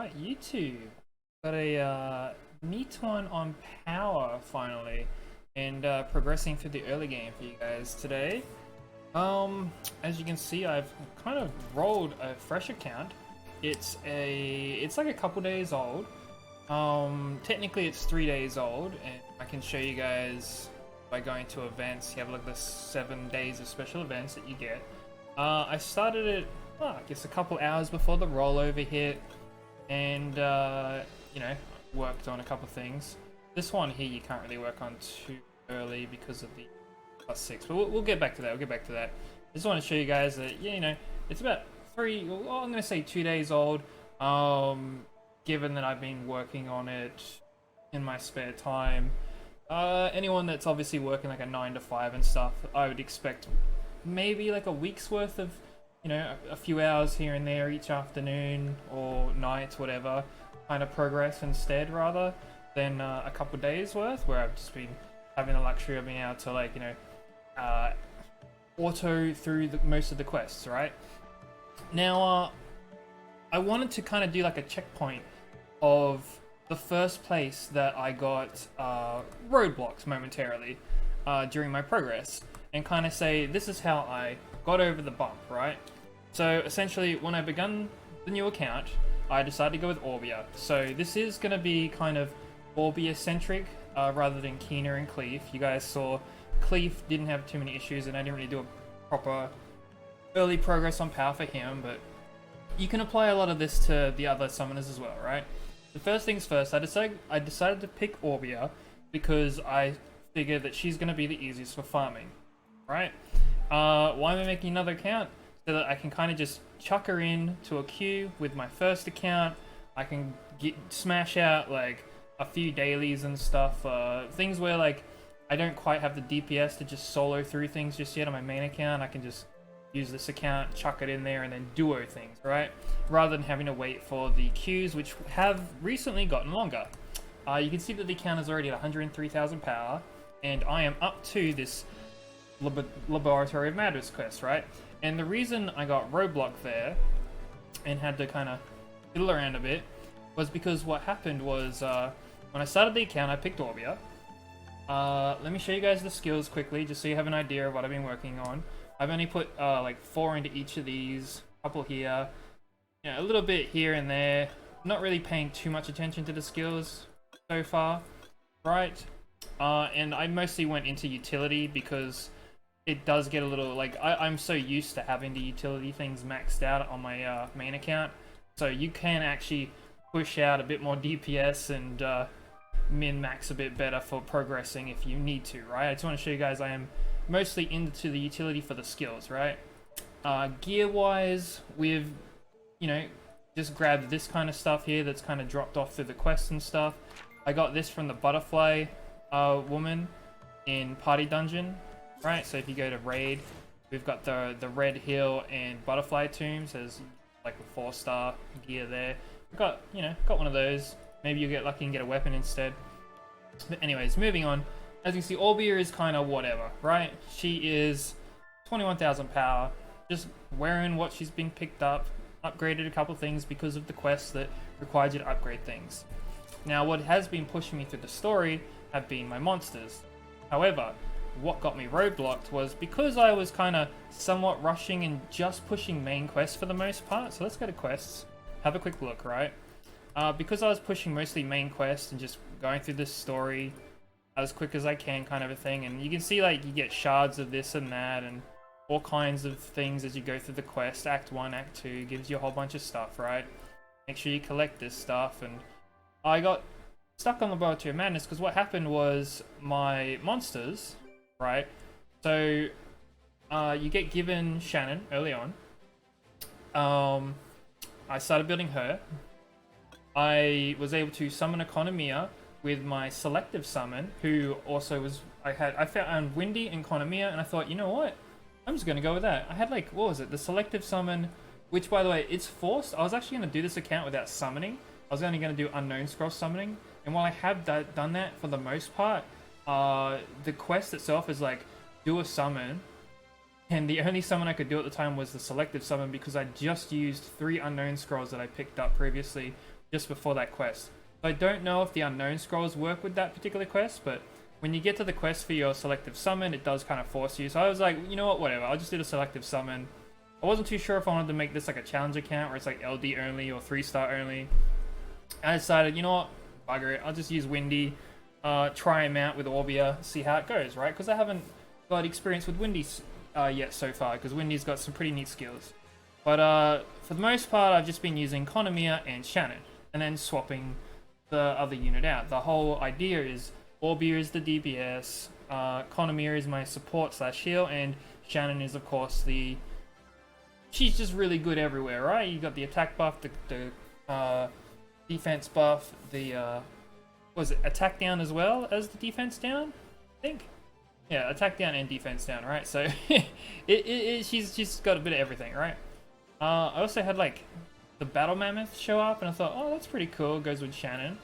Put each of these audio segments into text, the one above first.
Alright, YouTube. Got a neat one on power finally, and progressing through the early game for you guys today. As you can see, I've kind of rolled a fresh account. It's like a couple days old. Technically it's 3 days old, and I can show you guys by going to events. You have like the 7 days of special events that you get. I started it, I guess, a couple hours before the rollover hit, and you know, worked on a couple things. This one here you can't really work on too early because of the +6, but we'll get back to that. We'll get back to that. I just want to show you guys that, yeah, you know, it's about I'm gonna say 2 days old. Given that I've been working on it in my spare time. Anyone that's obviously working like a 9 to 5 and stuff, I would expect maybe like a week's worth of, you know, a few hours here and there each afternoon or night, whatever, kind of progress instead, rather than a couple days worth where I've just been having the luxury of being able to, like, you know, auto through most of the quests, right? Now, I wanted to kind of do like a checkpoint of the first place that I got roadblocks momentarily during my progress, and kind of say this is how I got over the bump, right? So essentially, when I begun the new account, I decided to go with Orbia. So this is going to be kind of Orbia centric rather than Keener and Cleef. You guys saw Cleef didn't have too many issues, and I didn't really do a proper early progress on power for him, but you can apply a lot of this to the other summoners as well, right? The first things first, I decided to pick Orbia because I figured that she's going to be the easiest for farming, right? Why am I making another account? So that I can kind of just chuck her in to a queue with my first account. I can smash out like a few dailies and stuff, things where like I don't quite have the DPS to just solo through things just yet on my main account. I can just use this account, chuck it in there, and then duo things, right? Rather than having to wait for the queues, which have recently gotten longer. You can see that the account is already at 103,000 power, and I am up to this Laboratory of Madness quest, right? And the reason I got roadblock there and had to kind of fiddle around a bit was because what happened was when I started the account, I picked Orbia. Let me show you guys the skills quickly, just so you have an idea of what I've been working on. I've only put like 4 into each of these, a couple here, you know, a little bit here and there. Not really paying too much attention to the skills so far, right? And I mostly went into utility because it does get a little, like, I'm so used to having the utility things maxed out on my main account. So you can actually push out a bit more DPS and min-max a bit better for progressing if you need to, right? I just want to show you guys I am mostly into the utility for the skills, right? Gear-wise, we've, you know, just grabbed this kind of stuff here that's kind of dropped off through the quests and stuff. I got this from the butterfly woman in Party Dungeon, right? So if you go to Raid, we've got the Red Hill and Butterfly Tombs as like a 4-star gear there. Got one of those. Maybe you get lucky and get a weapon instead. But anyways, moving on. As you can see, Orbia is kind of whatever, right? She is 21,000 power, just wearing what she's been picked up, upgraded a couple things because of the quests that required you to upgrade things. Now, what has been pushing me through the story have been my monsters. However, what got me roadblocked was because I was kind of somewhat rushing and just pushing main quests for the most part. So let's go to quests, have a quick look, right? Because I was pushing mostly main quests and just going through this story as quick as I can, kind of a thing, and you can see like you get shards of this and that and all kinds of things as you go through the quest. Act 1, Act 2 gives you a whole bunch of stuff, right? Make sure you collect this stuff, and I got stuck on the Laboratory of Madness because what happened was my monsters, right? So you get given Shannon early on. I started building her. I was able to summon Economia with my selective summon, who also was, I found Windy and Economia, and I thought, you know what? I'm just gonna go with that. I had like, what was it? The selective summon, which by the way, it's forced. I was actually gonna do this account without summoning. I was only gonna do Unknown Scroll summoning, and while I have done that for the most part, the quest itself is like, do a summon, and the only summon I could do at the time was the selective summon because I just used 3 Unknown Scrolls that I picked up previously just before that quest. I don't know if the unknown scrolls work with that particular quest, but when you get to the quest for your selective summon, it does kind of force you. So I was like, you know what, whatever, I'll just do the selective summon. I wasn't too sure if I wanted to make this like a challenge account where it's like LD only or 3-star only. I decided, you know what, bugger it, I'll just use Windy, try him out with Orbia, see how it goes, right? Because I haven't got experience with Windy yet so far, because Windy's got some pretty neat skills. But for the most part, I've just been using Konomiya and Shannon, and then swapping the other unit out. The whole idea is Orbia is the DPS, Konomiya is my support / heal, and Shannon is of course the... She's just really good everywhere, right? You got the attack buff, the defense buff, the was it attack down as well as the defense down? I think. Yeah, attack down and defense down, right? So she's got a bit of everything, right? I also had like the Battle Mammoth show up, and I thought, oh, that's pretty cool. It goes with Shannon,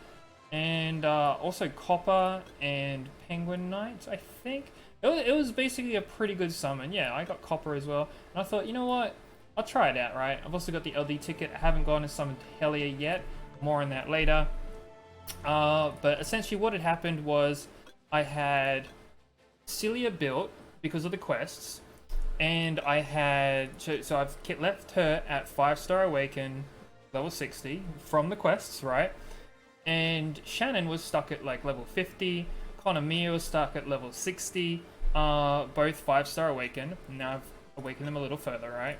and also Copper and Penguin Knight. I think it was basically a pretty good summon. Yeah, I got Copper as well, and I thought, you know what? I'll try it out, right? I've also got the LD ticket. I haven't gone to summon Hellier yet. More on that later. But essentially what had happened was I had Celia built because of the quests, and I had... So I've left her at 5-star Awaken, level 60, from the quests, right? And Shannon was stuck at like level 50, Konomiya was stuck at level 60, both 5-star Awaken. Now I've awakened them a little further, right?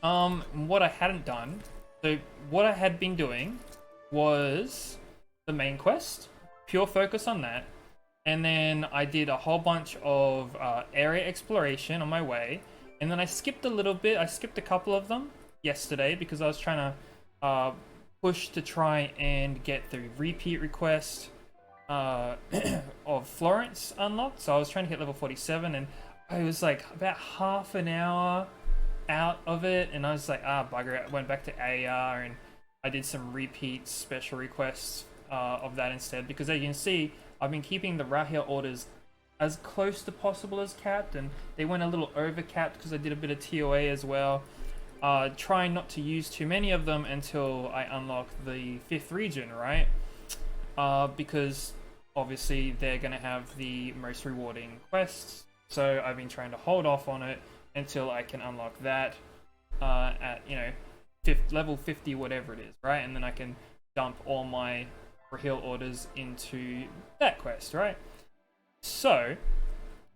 What I hadn't done, so what I had been doing was the main quest, pure focus on that, and then I did a whole bunch of area exploration on my way, and then I skipped a little bit. I skipped a couple of them yesterday because I was trying to push to try and get the repeat request of Florence unlocked. So I was trying to hit level 47, and I was like about half an hour out of it, and I was like, bugger it. I went back to AR and I did some repeat special requests of that instead, because as you can see, I've been keeping the Rahia orders as close to possible as capped, and they went a little over capped because I did a bit of TOA as well. Trying not to use too many of them until I unlock the 5th region, right? Because obviously they're going to have the most rewarding quests. So I've been trying to hold off on it until I can unlock that at, you know, level 50, whatever it is, right? And then I can dump all my Rahil orders into that quest, right? So,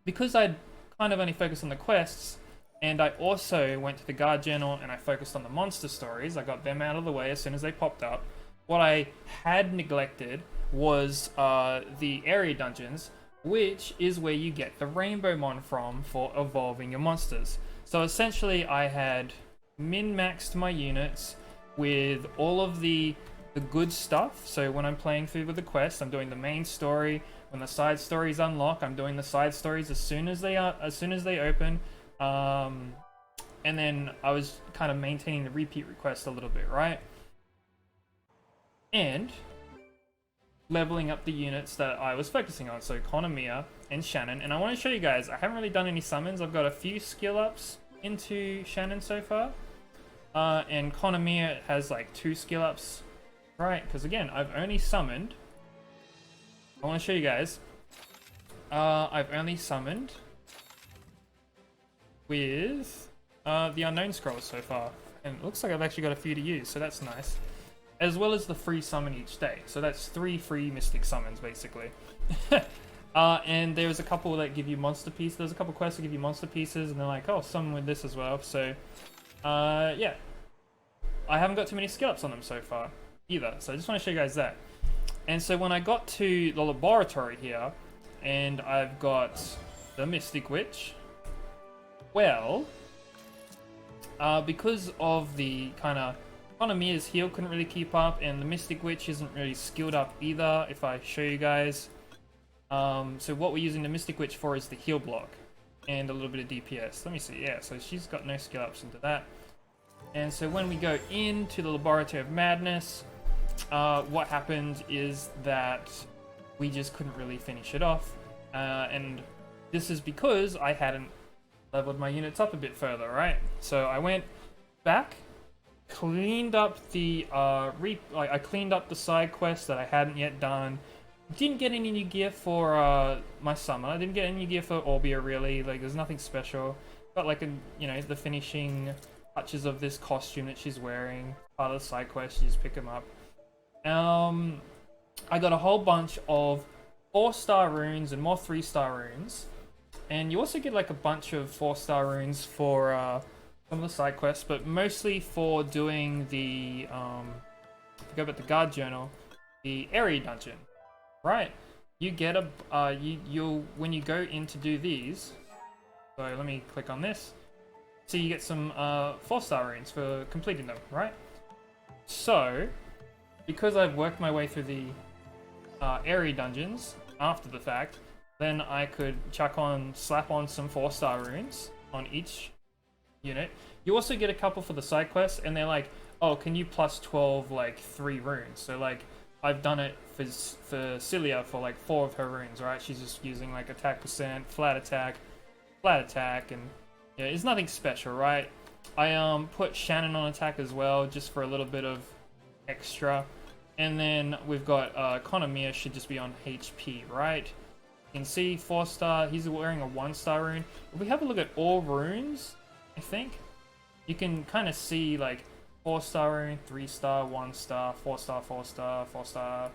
because I'd kind of only focused on the quests, and I also went to the Guard Journal and I focused on the monster stories, I got them out of the way as soon as they popped up. What I had neglected was the area dungeons, which is where you get the Rainbow Mon from for evolving your monsters. So essentially I had min-maxed my units with all of the good stuff. So when I'm playing through with the quest, I'm doing the main story. When the side stories unlock, I'm doing the side stories as soon as they open. And then I was kind of maintaining the repeat request a little bit, right? And leveling up the units that I was focusing on, so Konomiya and Shannon. And I want to show you guys, I haven't really done any summons. I've got a few skill ups into Shannon so far, and Konomiya has like 2 skill ups, right? Because again, I've only summoned, I want to show you guys, I've only summoned with the Unknown Scrolls so far, and it looks like I've actually got a few to use, so that's nice. As well as the free summon each day. So that's 3 free Mystic summons, basically. And there's a couple that give you monster pieces. There's a couple quests that give you monster pieces, and they're like, oh, summon with this as well. So, yeah. I haven't got too many skill ups on them so far, either. So I just want to show you guys that. And so when I got to the laboratory here, and I've got the Mystic Witch, well, because of the kind of Konomiya's heal couldn't really keep up, and the Mystic Witch isn't really skilled up either, if I show you guys. So what we're using the Mystic Witch for is the heal block and a little bit of DPS. Let me see, yeah, so she's got no skill ups into that. And so when we go into the Laboratory of Madness, what happened is that we just couldn't really finish it off. And this is because I hadn't leveled my units up a bit further, right? So I went back cleaned up the I cleaned up the side quests that I hadn't yet done. Didn't get any new gear for my summer. I didn't get any gear for Orbia really. Like there's nothing special. Got like the finishing touches of this costume that she's wearing. Part of the side quest, you just pick them up. I got a whole bunch of 4-star runes and more 3-star runes. And you also get like a bunch of 4-star runes for some of the side quests, but mostly for doing the go back to guard journal, the area dungeon. Right, you get a you'll when you go in to do these. So let me click on this. So you get some 4-star runes for completing them. Right. So because I've worked my way through the area dungeons after the fact, then I could slap on some 4-star runes on each unit. You also get a couple for the side quests, and they're like, oh, can you plus 12 like 3 runes? So like I've done it for Cilia for like 4 of her runes, right? She's just using like attack percent, flat attack, and yeah, it's nothing special, right? I put Shannon on attack as well, just for a little bit of extra. And then we've got Konomiya should just be on HP, right? You can see 4-star, he's wearing a 1-star rune. If we have a look at all runes, I think you can kind of see like 4-star rune, 3-star, 1-star, 4-star, 4-star, 4-star,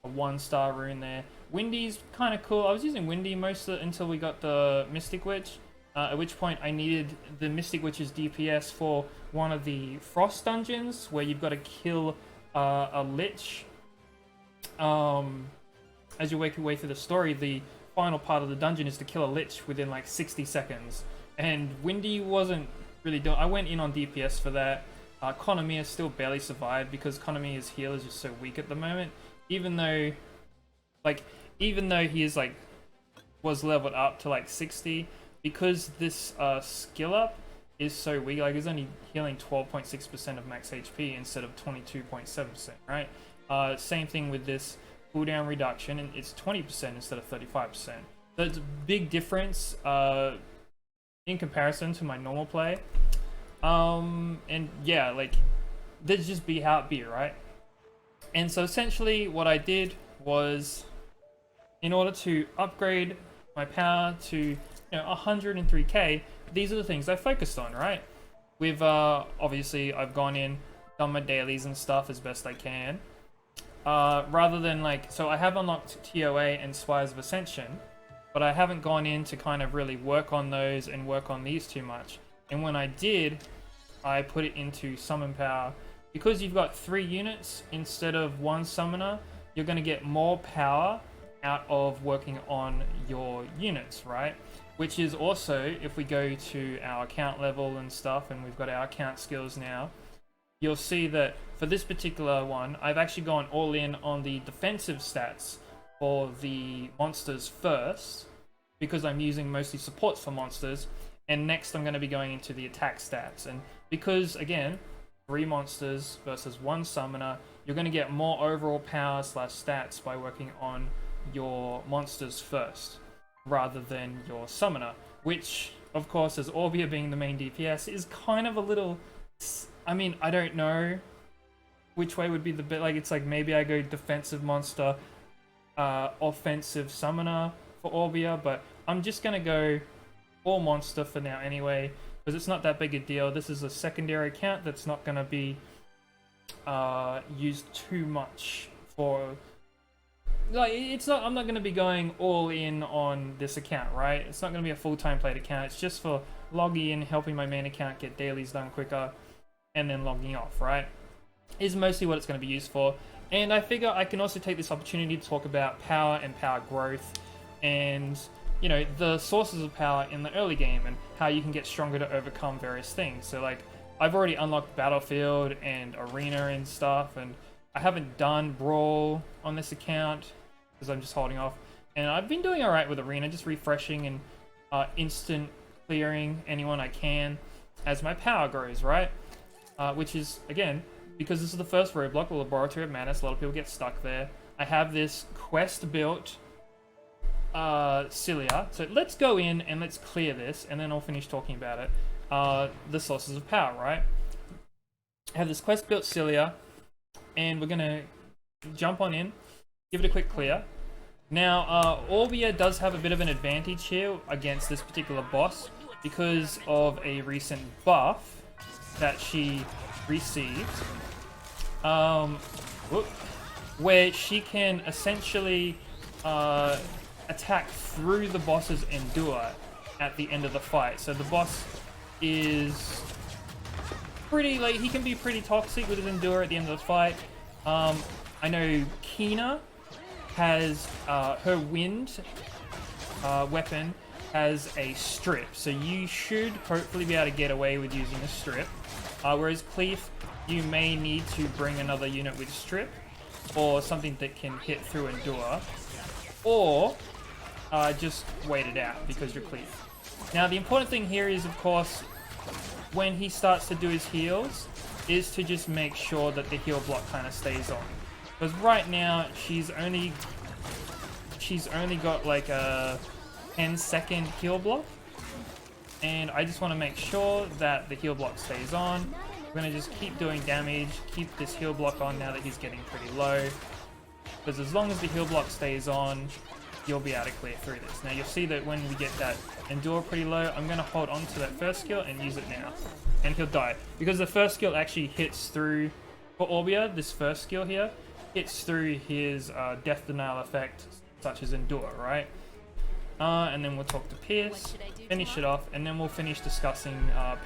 a 1-star rune there. Windy's kind of cool. I was using Windy until we got the Mystic Witch, at which point I needed the Mystic Witch's DPS for one of the Frost dungeons where you've got to kill a Lich. As you work your way through the story, the final part of the dungeon is to kill a Lich within like 60 seconds. And Windy wasn't really doing. I went in on DPS for that. Konomiya still barely survived because Konomiya's heal is just so weak at the moment. Even though he is like was leveled up to like 60, because this skill up is so weak. Like he's only healing 12.6% of max HP instead of 22.7%, right? Same thing with this cooldown reduction, and it's 20% instead of 35%. So it's a big difference in comparison to my normal play. And yeah, like this just be how it be, right? And so essentially what I did was, in order to upgrade my power to 103k, these are the things I focused on, right? With obviously I've gone in, done my dailies and stuff as best I can. Rather than so I have unlocked TOA and Spires of Ascension, but I haven't gone in to kind of really work on those and work on these too much. And when I did, I put it into summon power. Because you've got 3 units instead of 1 summoner, you're going to get more power out of working on your units, right? Which is also, if we go to our account level and stuff, and we've got our account skills now, you'll see that for this particular one, I've actually gone all in on the defensive stats for the monsters first, because I'm using mostly supports for monsters, and next I'm going to be going into the attack stats. And because, again, 3 monsters versus 1 summoner, you're going to get more overall power / stats by working on your monsters first, rather than your summoner, which, of course, as Orbia being the main DPS, is kind of a little... I mean, I don't know which way would be the bit. Like, it's like maybe I go defensive monster, offensive summoner for Orbia, but I'm just going to go all monster for now anyway, because it's not that big a deal. This is a secondary account that's not going to be used too much for... Like, it's not. I'm not going to be going all in on this account, right? It's not going to be a full-time played account. It's just for logging in, helping my main account get dailies done quicker, and then logging off, right? Is mostly what it's going to be used for. And I figure I can also take this opportunity to talk about power and power growth, and the sources of power in the early game, and how you can get stronger to overcome various things. So like, I've already unlocked Battlefield and Arena and stuff, and I haven't done Brawl on this account because I'm just holding off. And I've been doing alright with Arena, just refreshing and instant clearing anyone I can as my power grows, right? Which is, again, because this is the first roadblock, the Laboratory of Madness, a lot of people get stuck there. I have this quest built Cilia. So let's go in and let's clear this, and then I'll finish talking about it. The sources of power, right? I have this quest built Cilia, and we're gonna jump on in, give it a quick clear. Now, Orbia does have a bit of an advantage here against this particular boss because of a recent buff that she received, where she can essentially attack through the boss's Endure at the end of the fight. So the boss is pretty, like, he can be pretty toxic with his Endure at the end of the fight. I know Kina has her wind weapon has a strip, so you should hopefully be able to get away with using a strip. Whereas Cleef, you may need to bring another unit with strip, or something that can hit through Endure, or just wait it out because you're Cleef. Now the important thing here is, of course, when he starts to do his heals, is to just make sure that the heal block kind of stays on. Because right now, she's only got like a 10-second heal block. And I just want to make sure that the heal block stays on. We're going to just keep doing damage, keep this heal block on now that he's getting pretty low. Because as long as the heal block stays on, you'll be able to clear through this. Now you'll see that when we get that Endure pretty low, I'm going to hold on to that first skill and use it now. And he'll die. Because the first skill actually hits through, for Orbia, this first skill here, hits through his death denial effect, such as Endure, right? And then we'll talk to Pierce, finish it off, and then we'll finish discussing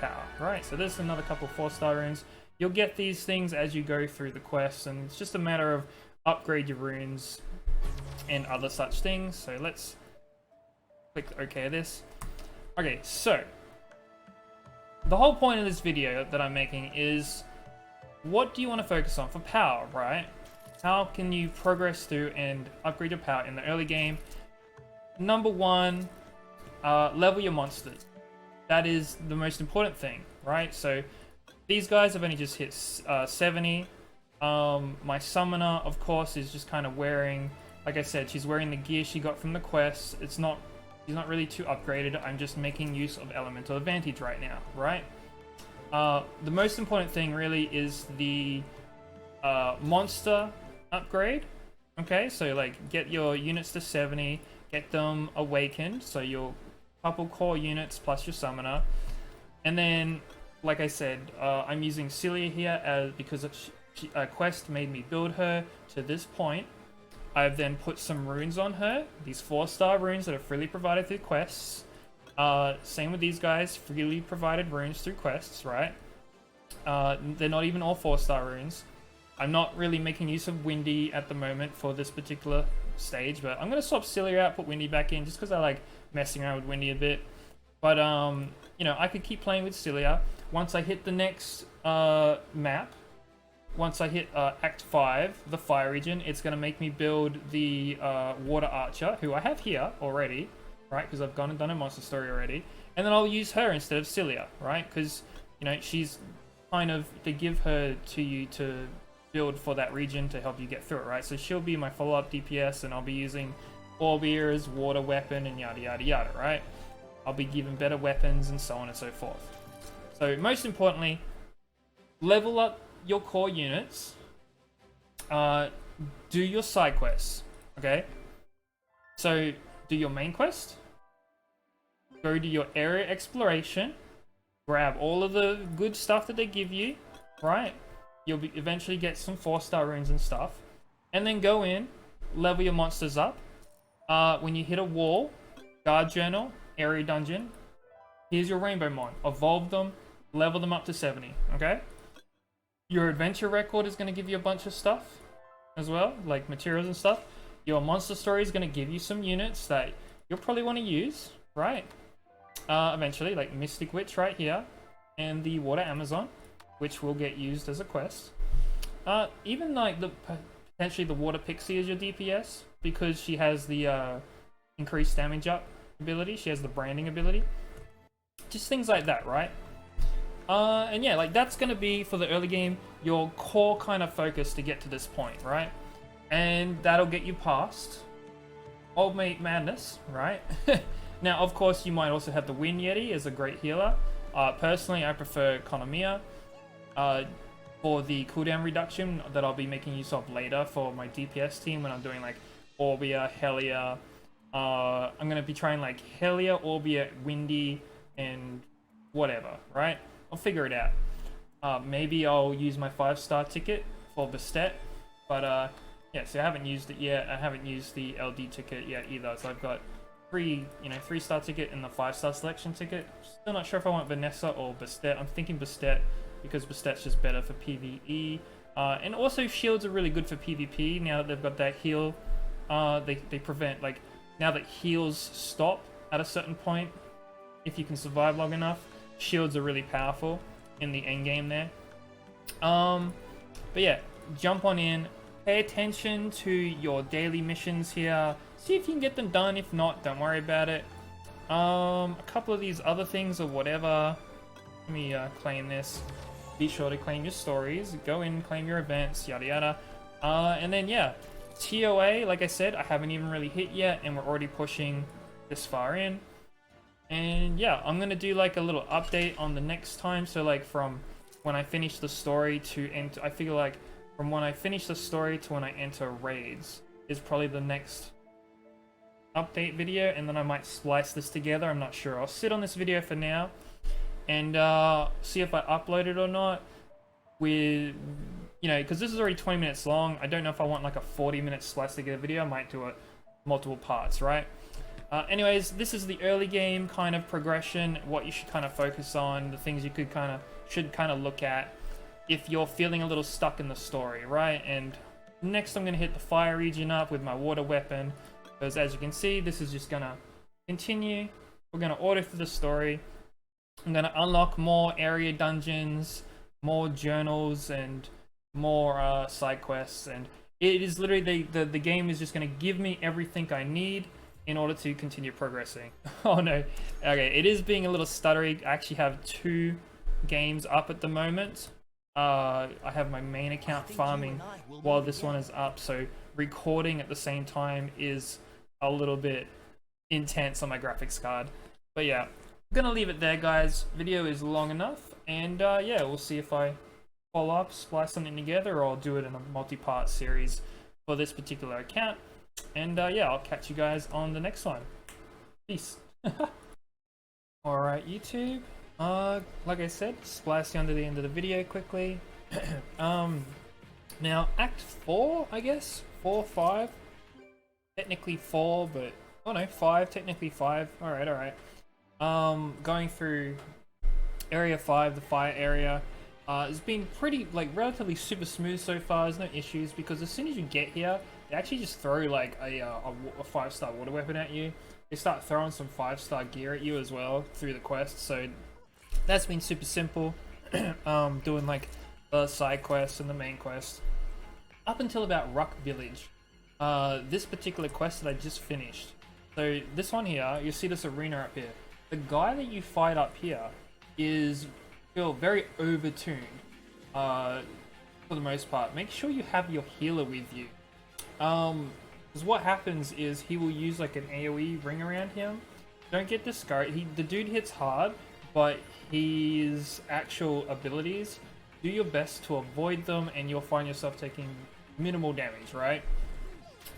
power, right? So there's another couple 4-star runes. You'll get these things as you go through the quests, and it's just a matter of upgrade your runes and other such things. So let's click OK this. Okay, so the whole point of this video that I'm making is, what do you want to focus on for power, right? How can you progress through and upgrade your power in the early game? Number one, level your monsters. That is the most important thing, right? So these guys have only just hit 70. My summoner, of course, is just kind of wearing, like I said, she's wearing the gear she got from the quest. She's not really too upgraded. I'm just making use of elemental advantage right now, right? The most important thing really is the monster upgrade. Okay, so like get your units to 70, get them awakened, so your couple core units plus your summoner. And then, like I said, I'm using Cilia here because a quest made me build her to this point. I've then put some runes on her, these 4-star runes that are freely provided through quests. Same with these guys, freely provided runes through quests, right? They're not even all 4-star runes. I'm not really making use of Windy at the moment for this particular stage, but I'm going to swap Cilia out, put Windy back in, just because I like messing around with Windy a bit. But, you know, I could keep playing with Cilia. Once I hit the next map, once I hit Act 5, the Fire region, it's going to make me build the Water Archer, who I have here already, right? Because I've gone and done a monster story already. And then I'll use her instead of Cilia, right? Because, you know, she's kind of, to give her to you to build for that region to help you get through it, right? So she'll be my follow-up DPS, and I'll be using Orbia's water weapon and yada yada yada, right? I'll be given better weapons and so on and so forth. So most importantly, level up your core units, do your side quests, okay? So do your main quest, go to your area exploration, grab all of the good stuff that they give you, right? You'll eventually get some 4-star runes and stuff, and then go in, level your monsters up. When you hit a wall, guard journal, area dungeon, here's your rainbow mon. Evolve them, level them up to 70, okay? Your adventure record is going to give you a bunch of stuff as well, like materials and stuff. Your monster story is going to give you some units that you'll probably want to use, right? Eventually, like Mystic Witch right here, and the Water Amazon, which will get used as a quest. Even like potentially the Water Pixie is your DPS, because she has the increased damage up ability. She has the branding ability. Just things like that, right? And yeah, like that's gonna be, for the early game, your core kind of focus to get to this point, right? And that'll get you past Old Mate Madness, right? Now, of course, you might also have the Wind Yeti as a great healer. Personally, I prefer Konomiya. for the cooldown reduction that I'll be making use of later for my DPS team when I'm doing like Orbia, Helia. I'm gonna be trying like Helia, Orbia, Windy, and whatever, right? I'll figure it out. Maybe I'll use my 5-star ticket for Bastet, but yeah, so I haven't used it yet. I haven't used the LD ticket yet either, so I've got 3-star ticket and the 5-star selection ticket. Still not sure if I want Vanessa or Bastet. I'm thinking Bastet because Bastet's just better for PvE. And also shields are really good for PvP now that they've got that heal. They prevent, like, now that heals stop at a certain point, if you can survive long enough, shields are really powerful in the end game there. But yeah, jump on in, pay attention to your daily missions here, see if you can get them done. If not, don't worry about it. A couple of these other things or whatever, let me claim this. Be sure to claim your stories, go in, claim your events, yada yada. And then yeah, TOA, like I said, I haven't even really hit yet, and we're already pushing this far in. And yeah, I'm gonna do like a little update on the next time. So like from when I finish the story to enter, I figure like from when I finish the story to when I enter raids is probably the next update video, and then I might splice this together. I'm not sure. I'll sit on this video for now and see if I upload it or not. With, you know, because this is already 20 minutes long. I don't know if I want like a 40-minute splice together video. I might do it multiple parts, right? Anyways, this is the early game kind of progression, what you should kind of focus on, the things you should kind of look at if you're feeling a little stuck in the story, right? And next I'm going to hit the fire region up with my water weapon, because as you can see, this is just going to continue. We're going to order through the story. I'm going to unlock more area dungeons, more journals, and more side quests, and it is literally the game is just going to give me everything I need in order to continue progressing. Oh no, okay, it is being a little stuttery. I actually have 2 games up at the moment. I have my main account farming while this one is up, so recording at the same time is a little bit intense on my graphics card. But yeah, I'm gonna leave it there, guys. Video is long enough, and yeah, we'll see if I follow up, splice something together, or I'll do it in a multi-part series for this particular account. And yeah, I'll catch you guys on the next one. Peace. Alright, YouTube. Like I said, splicing under the end of the video quickly. Now, Act 4, I guess? 4, 5? Technically 4, but... oh no, 5, technically 5. Alright. Going through Area 5, the fire area. It's been pretty, like, relatively super smooth so far. There's no issues, because as soon as you get here, they actually just throw like a 5-star water weapon at you. They start throwing some 5-star gear at you as well through the quest, so that's been super simple. Doing like the side quests and the main quest up until about Ruck Village. This particular quest that I just finished. So this one here, you see this arena up here. The guy that you fight up here is very overtuned for the most part. Make sure you have your healer with you. Because what happens is he will use like an AoE ring around him. Don't get discouraged. The dude hits hard, but his actual abilities, do your best to avoid them, and you'll find yourself taking minimal damage, right?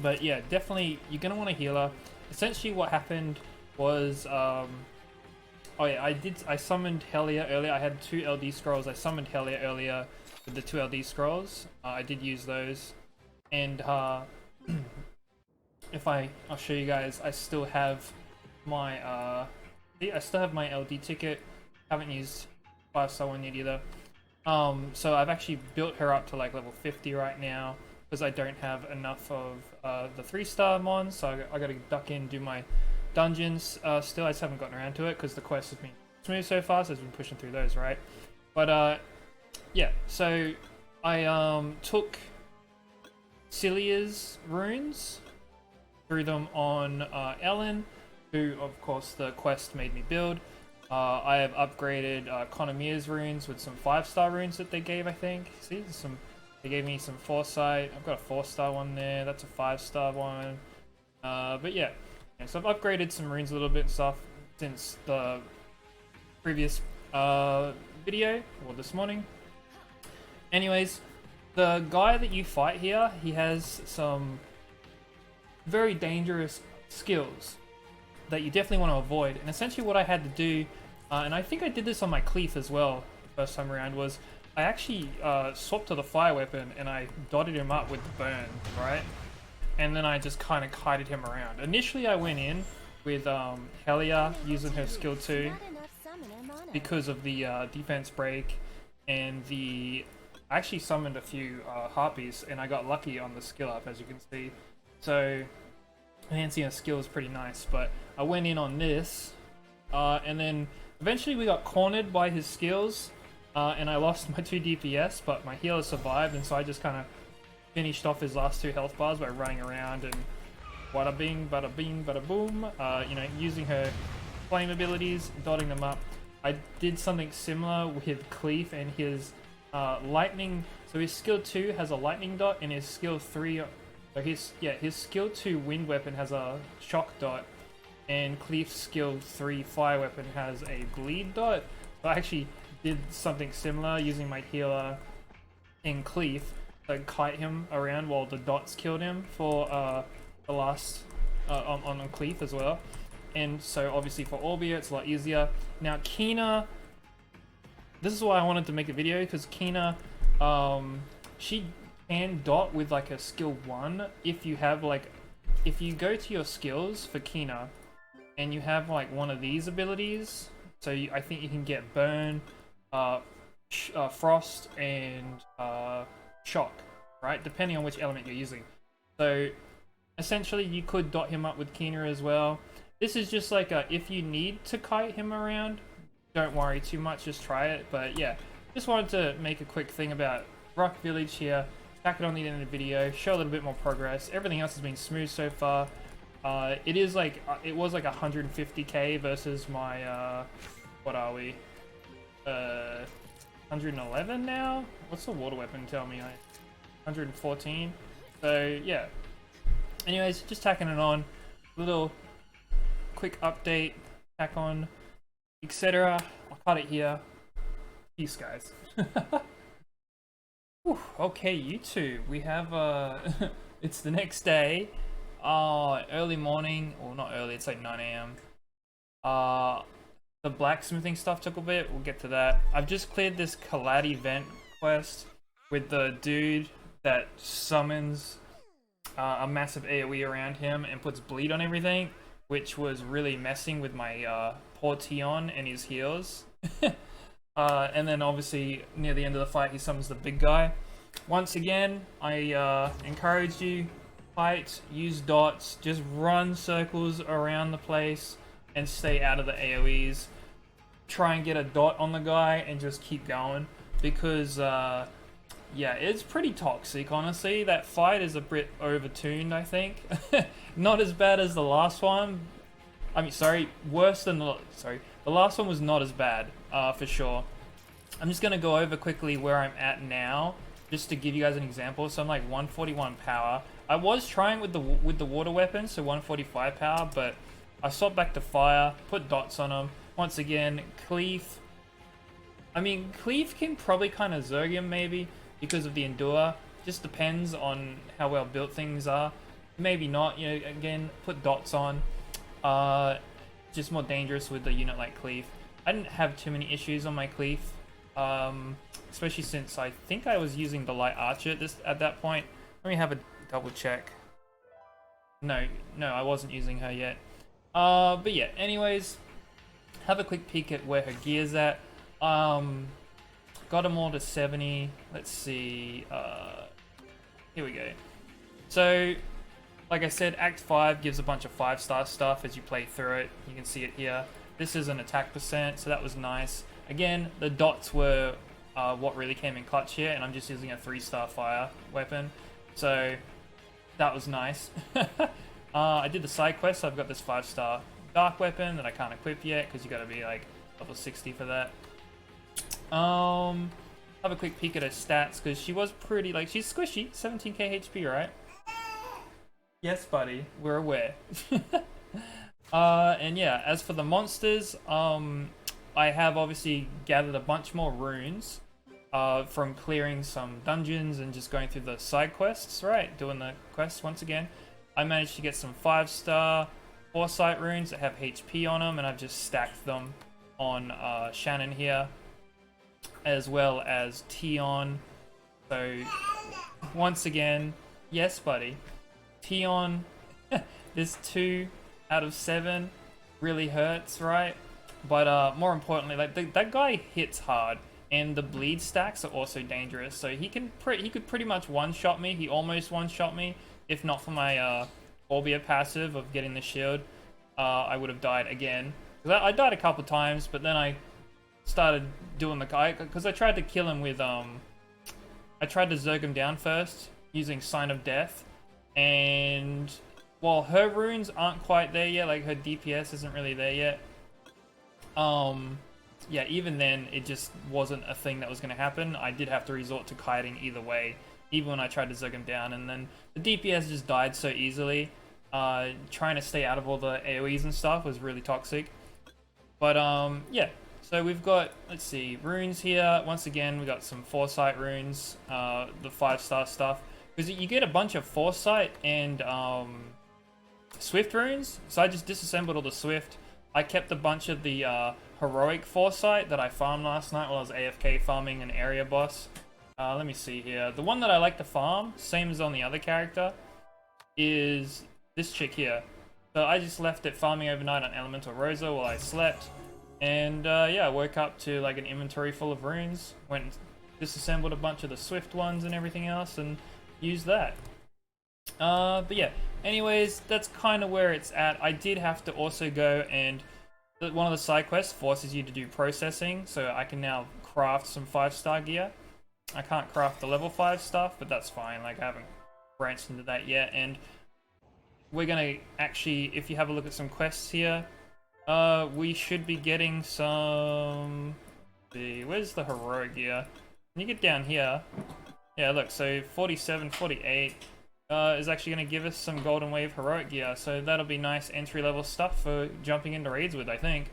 But yeah, definitely you're gonna want a healer. Essentially, what happened was, oh yeah, I summoned Helia earlier. I had 2 LD scrolls. I summoned Helia earlier with the 2 LD scrolls. I did use those. And I'll show you guys, I still have my LD ticket. Haven't used 5-star one yet either. So I've actually built her up to like level 50 right now, because I don't have enough of the 3-star mons, so I gotta duck in, do my dungeons. Still, I just haven't gotten around to it because the quest has been smooth so far, so I've been pushing through those, right? But yeah, so I took Celia's runes, threw them on Ellen, who of course the quest made me build. I have upgraded Konamia's runes with some 5-star runes that they gave, I think. See, they gave me some foresight. I've got a 4-star one there, that's a 5-star one. But yeah, so I've upgraded some runes a little bit and stuff since the previous video, or this morning. anyways, the guy that you fight here, he has some very dangerous skills that you definitely want to avoid. And essentially what I had to do, and I think I did this on my Cleef as well the first time around, was I actually swapped to the fire weapon and I dotted him up with the burn, right? And then I just kind of kited him around. Initially I went in with Helia using her skill 2 because of the defense break and I actually summoned a few harpies and I got lucky on the skill up, as you can see. So Enhancing skill is pretty nice, but I went in on this, and then eventually we got cornered by his skills, and I lost my 2 DPS, but my healer survived, and so I just kind of finished off his last 2 health bars by running around and bada bing, bada boom, you know, using her flame abilities, dotting them up. I did something similar with Cleef and his lightning. So his skill 2 has a lightning dot, and his skill 3. So his skill 2 wind weapon has a shock dot, and Cleef's skill 3 fire weapon has a bleed dot. So I actually did something similar using my healer in Cleef to kite him around while the dots killed him for the last on Cleef as well. And so obviously for Orbia it's a lot easier. Now Kina, this is why I wanted to make a video, because Kina, she can dot with like a skill 1 if you have like, if you go to your skills for Kina and you have like one of these abilities. So I think you can get burn, frost, and shock, right? Depending on which element you're using. So essentially you could dot him up with Kina as well. This is just like if you need to kite him around, don't worry too much, just try it. But yeah, just wanted to make a quick thing about Rock Village here. Tack it on the end of the video, show a little bit more progress. Everything else has been smooth so far. It is like, it was like 150k versus my, what are we? 111 now? What's the water weapon tell me? 114? So yeah. Anyways, just tacking it on. Little quick update, tack on, etc. I'll cut it here. Peace, guys. Whew, okay, YouTube, we have it's the next day, early morning, or not early, it's like 9 AM. The blacksmithing stuff took a bit, we'll get to that. I've just cleared this Kalad event quest with the dude that summons a massive AoE around him and puts bleed on everything, which was really messing with my poor Tion and his heals. And then obviously near the end of the fight he summons the big guy. Once again, I encourage you, fight, use dots, just run circles around the place and stay out of the AoEs. Try and get a dot on the guy and just keep going, because yeah, it's pretty toxic, honestly. That fight is a bit overtuned, I think. Not as bad as the last one. I mean, sorry, worse than the last one was not as bad, for sure. I'm just gonna go over quickly where I'm at now, just to give you guys an example. So I'm like 141 power. I was trying with the water weapon, so 145 power, but I swapped back to fire, put dots on them. Once again, Cleef. I mean, Cleef can probably kind of zerg him maybe because of the endure. Just depends on how well built things are. Maybe not. You know, again, put dots on. Just more dangerous with a unit like Cleef. I didn't have too many issues on my Cleef, especially since I think I was using the light archer at that point. Let me have a double check. No, I wasn't using her yet. But yeah, anyways, have a quick peek at where her gear's at. Got them all to 70. Let's see. Here we go. So, like I said, Act 5 gives a bunch of 5-star stuff as you play through it. You can see it here. This is an attack percent, so that was nice. Again, the dots were what really came in clutch here, and I'm just using a 3-star fire weapon. So, that was nice. I did the side quest, so I've got this 5-star dark weapon that I can't equip yet, because you gotta be like level 60 for that. Have a quick peek at her stats, because she was pretty, like, she's squishy. 17k HP, right? Yes, buddy, we're aware. And yeah, as for the monsters, I have obviously gathered a bunch more runes from clearing some dungeons and just going through the side quests, right? Doing the quests once again. I managed to get some 5-star Foresight runes that have HP on them, and I've just stacked them on Shannon here, as well as Tion. So, once again, yes, buddy. Tion, this 2 out of 7 really hurts, right? But more importantly, like that guy hits hard, and the bleed stacks are also dangerous. So he could pretty much one-shot me. He almost one-shot me. If not for my Orbia passive of getting the shield, I would have died again. I died a couple times, but then I started doing the guy because I tried to kill him with I tried to Zerg him down first using Sign of Death, and while her runes aren't quite there yet, like her DPS isn't really there yet. Yeah, even then, it just wasn't a thing that was going to happen. I did have to resort to kiting either way, even when I tried to Zerg him down, and then the DPS just died so easily. Trying to stay out of all the AoEs and stuff was really toxic. But, yeah. So we've got, let's see, runes here. Once again, we got some Foresight runes, the 5-star stuff. Because you get a bunch of Foresight and Swift runes. So I just disassembled all the Swift. I kept a bunch of the Heroic Foresight that I farmed last night while I was AFK farming an area boss. Let me see here. The one that I like to farm, same as on the other character, is this chick here. So I just left it farming overnight on Elemental Rosa while I slept. And yeah, I woke up to like an inventory full of runes. Went and disassembled a bunch of the Swift ones and everything else and used that. But yeah, anyways, that's kind of where it's at. I did have to also go and one of the side quests forces you to do processing, so I can now craft some 5-star gear. I can't craft the level 5 stuff, but that's fine. Like, I haven't branched into that yet. And we're gonna actually, if you have a look at some quests here, we should be getting some. Where's the heroic gear? When you get down here, yeah, look. So 47, 48 is actually gonna give us some Golden Wave heroic gear. So that'll be nice entry level stuff for jumping into raids with, I think.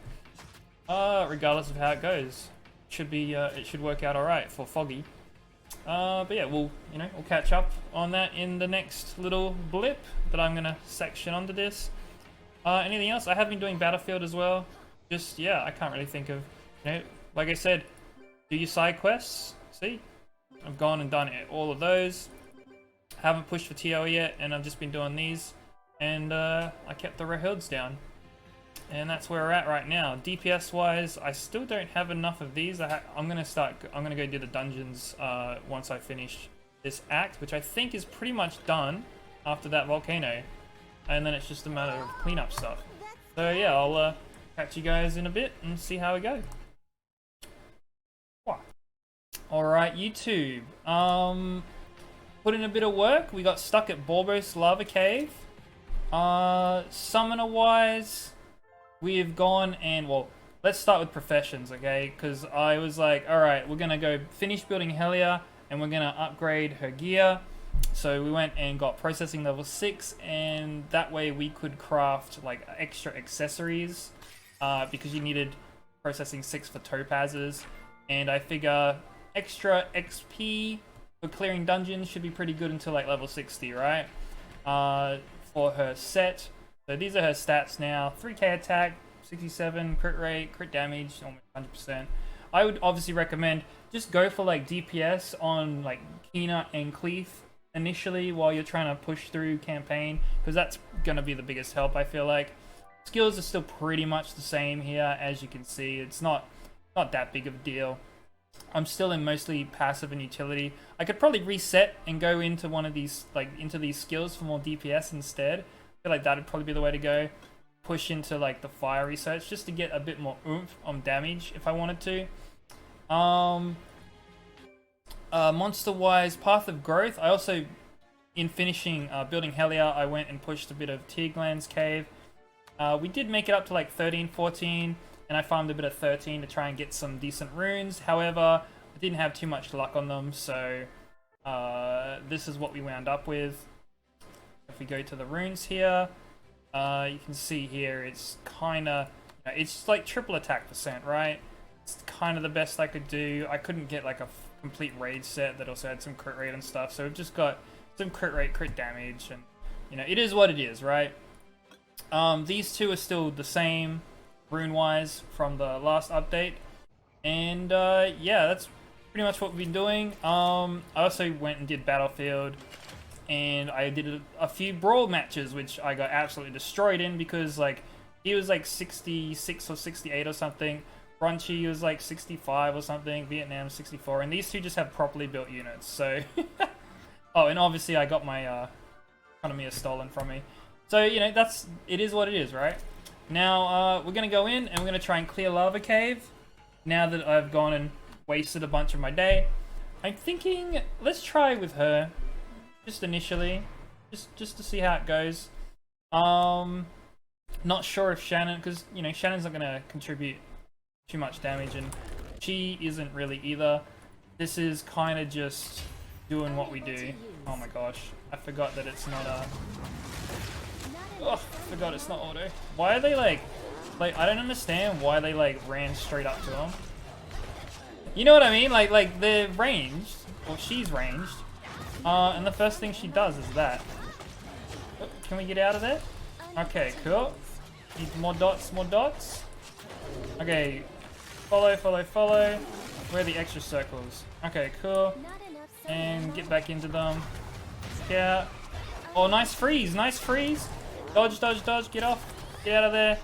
Regardless of how it goes, should be it should work out all right for Foggy. But yeah, we'll catch up on that in the next little blip that I'm gonna section onto this. Anything else? I have been doing Battlefield as well. Just yeah, I can't really think of like I said, do your side quests. See, I've gone and done all of those. Haven't pushed for TO yet, and I've just been doing these. And I kept the Rahilds down. And that's where we're at right now. DPS wise, I still don't have enough of these. I'm gonna go do the dungeons once I finish this act, which I think is pretty much done after that volcano, and then it's just a matter of cleanup stuff. So yeah, I'll catch you guys in a bit and see how we go. All right, YouTube. Put in a bit of work. We got stuck at Borbos Lava Cave. Summoner wise, we've gone and, well, let's start with professions, okay? Because I was like, alright, we're going to go finish building Helia, and we're going to upgrade her gear. So we went and got processing level 6, and that way we could craft, like, extra accessories, because you needed processing 6 for topazes. And I figure extra XP for clearing dungeons should be pretty good until, like, level 60, right? For her set. So these are her stats now. 3k attack, 67 crit rate, crit damage, almost 100%. I would obviously recommend just go for like DPS on like Kina and Cleef initially while you're trying to push through campaign, because that's going to be the biggest help, I feel like. Skills are still pretty much the same here, as you can see. It's not that big of a deal. I'm still in mostly passive and utility. I could probably reset and go into one of these, like into these skills for more DPS instead. I feel like that'd probably be the way to go. Push into like the fire research just to get a bit more oomph on damage if I wanted to. Monster wise, Path of Growth. I also, in finishing building Helia, I went and pushed a bit of Tearglan's Cave. We did make it up to like 13, 14, and I farmed a bit of 13 to try and get some decent runes. However, I didn't have too much luck on them, so this is what we wound up with. If we go to the runes here, you can see here it's kind of, it's like triple attack %, right? It's kind of the best I could do. I couldn't get like a complete raid set that also had some crit rate and stuff. So we've just got some crit rate, crit damage, and you know, it is what it is, right? These two are still the same rune-wise from the last update. And yeah, that's pretty much what we've been doing. I also went and did Battlefield, and I did a few Brawl matches, which I got absolutely destroyed in because like he was like 66 or 68 or something. Brunchy was like 65 or something. Vietnam 64, and these two just have properly built units. So, oh, and obviously I got my economy stolen from me. So you know it is what it is, right? Now we're gonna go in and we're gonna try and clear Lava Cave. Now that I've gone and wasted a bunch of my day, I'm thinking let's try with her, just initially, just to see how it goes. Not sure if Shannon, because you know Shannon's not gonna contribute too much damage, and she isn't really either. This is kind of just doing what we do. Oh my gosh, I forgot that it's not a. Oh, I forgot it's not auto. Why are they like I don't understand why they like ran straight up to him. You know what I mean? Like they're ranged, or she's ranged, and the first thing she does is that. Oh, can we get out of there? Okay, cool. Need more dots, more dots. Okay, follow, follow, follow. Where are the extra circles? Okay, cool. And get back into them. Yeah. Oh, nice freeze, nice freeze. Dodge, dodge, dodge, get off. Get out of there.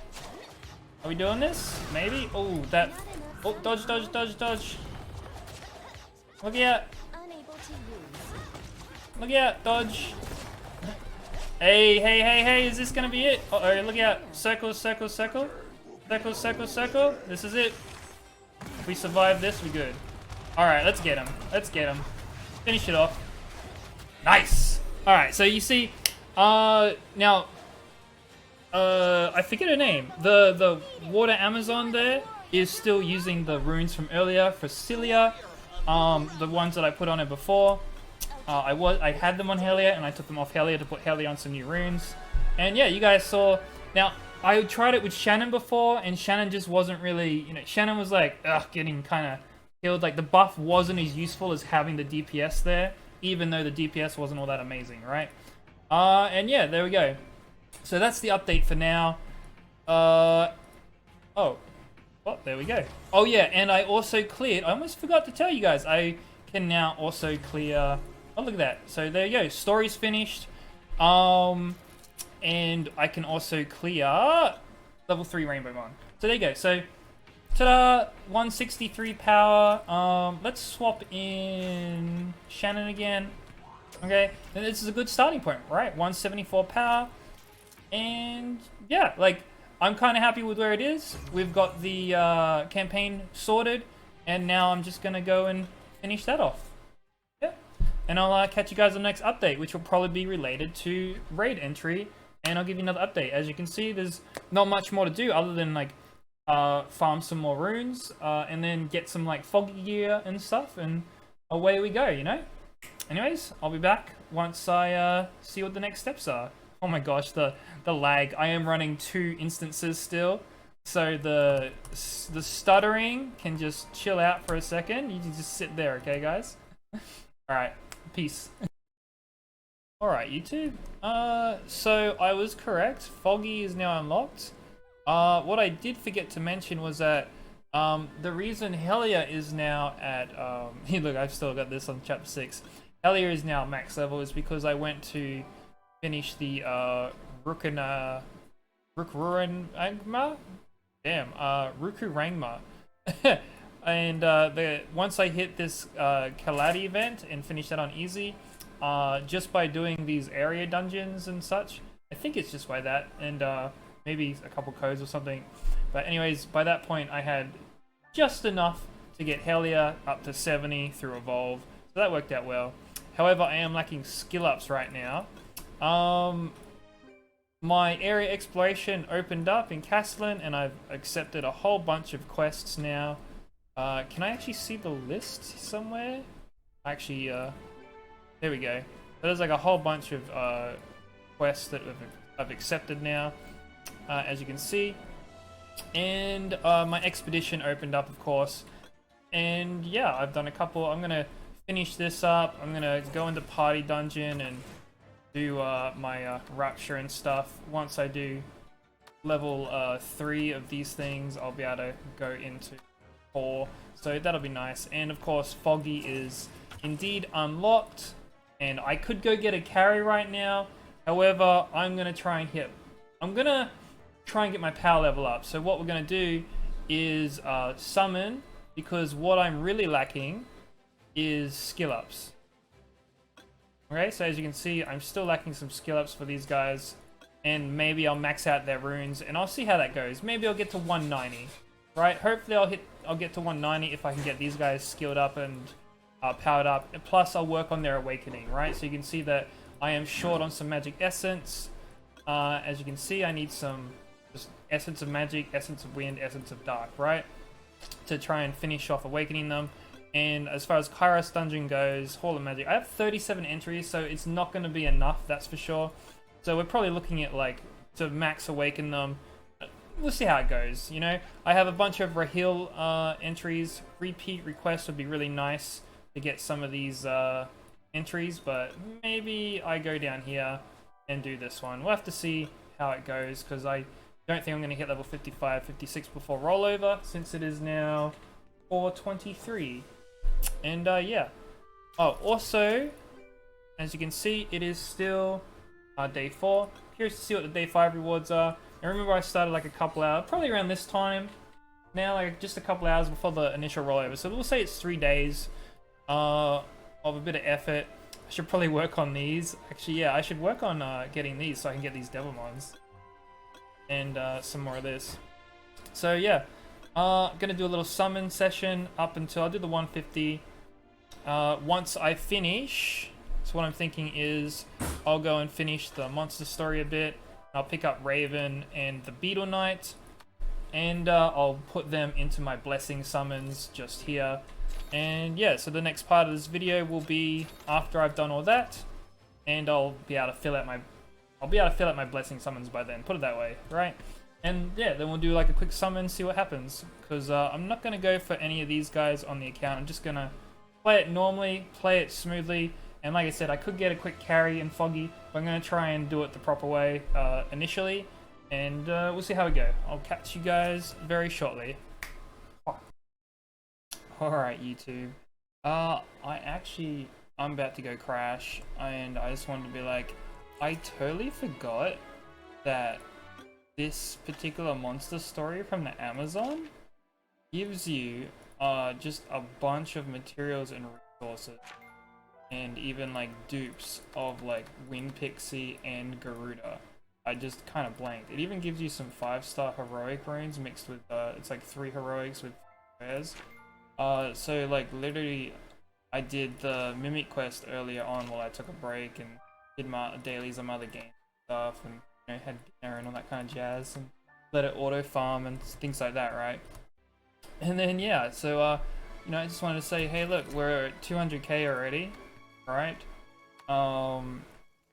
Are we doing this? Maybe? Oh, that. Oh, dodge, dodge, dodge, dodge. Look out. Look out, dodge. Hey, hey, hey, hey, is this gonna be it? Uh-oh, look out. Circle, circle, circle. Circle, circle, circle. This is it. If we survive this, we're good. Alright, let's get him. Let's get him. Finish it off. Nice! Alright, so you see, now, I forget her name. The water Amazon there is still using the runes from earlier for Cilia. The ones that I put on her before. I had them on Helia and I took them off Helia to put Helia on some new runes. And yeah, you guys saw. Now, I tried it with Shannon before, and Shannon just wasn't really, you know, Shannon was like, ugh, getting kind of killed. Like the buff wasn't as useful as having the DPS there, even though the DPS wasn't all that amazing, right? And yeah, there we go. So that's the update for now. Oh, well, there we go. Oh yeah, and I also cleared, I almost forgot to tell you guys, I can now also clear, oh look at that. So there you go, story's finished. And I can also clear level 3 Rainbow Mon. So there you go. So, ta-da! 163 power. Let's swap in Shannon again. Okay, and this is a good starting point, right? 174 power. And yeah, like, I'm kind of happy with where it is. We've got the campaign sorted, and now I'm just going to go and finish that off. Yeah. And I'll catch you guys on the next update, which will probably be related to raid entry. And I'll give you another update. As you can see, there's not much more to do other than like farm some more runes and then get some like foggy gear and stuff, and away we go, you know? Anyways, I'll be back once I see what the next steps are. Oh my gosh, the lag. I am running 2 instances still. So the stuttering can just chill out for a second. You can just sit there, okay guys? Alright, peace. Alright, YouTube. So I was correct. Foggy is now unlocked. What I did forget to mention was that the reason Helia is now at look, I've still got this on chapter 6. Helia is now max level is because I went to finish the Ruku Rangma. And once I hit this Kaladi event and finish that on easy, just by doing these area dungeons and such, I think it's just by that, and maybe a couple codes or something. But anyways, by that point I had just enough to get Helia up to 70 through Evolve, so that worked out well. However, I am lacking skill ups right now. My area exploration opened up in Castellan, and I've accepted a whole bunch of quests now. Can I actually see the list somewhere? Actually, there we go. There's like a whole bunch of quests that I've accepted now, as you can see. And my expedition opened up, of course. And yeah, I've done a couple. I'm gonna finish this up. I'm gonna go into party dungeon and do my rapture and stuff. Once I do level 3 of these things, I'll be able to go into 4. So that'll be nice. And of course, Foggy is indeed unlocked. And I could go get a carry right now. However, I'm gonna try and get my power level up. So what we're gonna do is summon, because what I'm really lacking is skill ups. Okay, so as you can see, I'm still lacking some skill ups for these guys, and maybe I'll max out their runes, and I'll see how that goes. Maybe I'll get to 190, right? Hopefully I'll get to 190 if I can get these guys skilled up and powered up. And plus, I'll work on their awakening, right? So you can see that I am short on some magic essence. As you can see, I need some just essence of magic, essence of wind, essence of dark, right? To try and finish off awakening them. And as far as Kairos Dungeon goes, Hall of Magic, I have 37 entries, so it's not going to be enough, that's for sure. So we're probably looking at, like, to max awaken them. We'll see how it goes, you know? I have a bunch of Rahil entries. Repeat requests would be really nice to get some of these entries, but maybe I go down here and do this one. We'll have to see how it goes, because I don't think I'm going to hit level 55, 56 before rollover, since it is now 4:23. And yeah. Oh, also, as you can see, it is still day 4. Curious to see what the day 5 rewards are. And remember, I started like a couple hours, probably around this time. Now, like just a couple hours before the initial rollover. So we'll say it's 3 days of a bit of effort. I should probably work on these. Actually, yeah, I should work on getting these so I can get these Devilmons. And some more of this. So yeah. Gonna do a little summon session up until I'll do the 150. Once I finish, so what I'm thinking is I'll go and finish the monster story a bit. I'll pick up Raven and the Beetle Knight, and I'll put them into my blessing summons just here. And yeah, so the next part of this video will be after I've done all that, and I'll be able to fill out my blessing summons by then. Put it that way, right? And yeah, then we'll do like a quick summon, see what happens. Because I'm not going to go for any of these guys on the account. I'm just going to play it normally, play it smoothly. And like I said, I could get a quick carry in Foggy, but I'm going to try and do it the proper way initially. And we'll see how we go. I'll catch you guys very shortly. Alright, YouTube. I'm about to go crash. And I just wanted to be like, I totally forgot that this particular monster story from the Amazon gives you just a bunch of materials and resources, and even like dupes of like Wind Pixie and Garuda. I just kind of blanked. It even gives you some 5-star heroic runes mixed with it's like 3 heroics with rares. So like literally I did the Mimic quest earlier on while I took a break and did my dailies on other game stuff, and had dinner and all that kind of jazz, and let it auto farm and things like that, right? And then yeah, so you know, I just wanted to say, hey, look, we're at 200k already, right?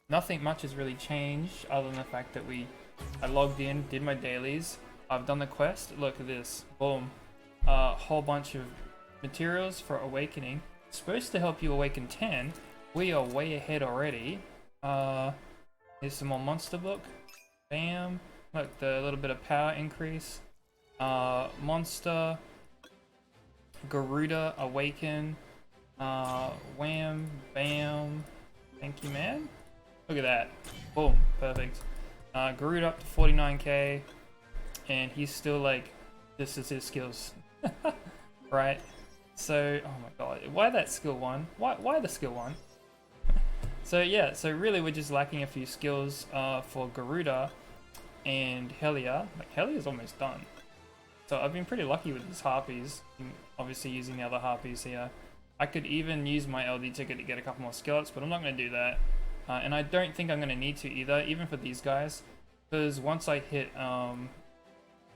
Nothing much has really changed other than the fact that I logged in, did my dailies, I've done the quest. Look at this, boom, whole bunch of materials for awakening. It's supposed to help you awaken 10. We are way ahead already. Here's some more monster book. Bam. Look, the little bit of power increase. Monster. Garuda, awaken. Wham. Bam. Thank you, man. Look at that. Boom. Perfect. Garuda up to 49k. And he's still like, this is his skills. Right? So, oh my god. Why that skill 1? Why the skill 1? So yeah, so really we're just lacking a few skills for Garuda and Helia. Like Helia's almost done. So I've been pretty lucky with these harpies, obviously using the other harpies here. I could even use my LD ticket to get a couple more skillets, but I'm not going to do that. And I don't think I'm going to need to either, even for these guys. Because once I hit,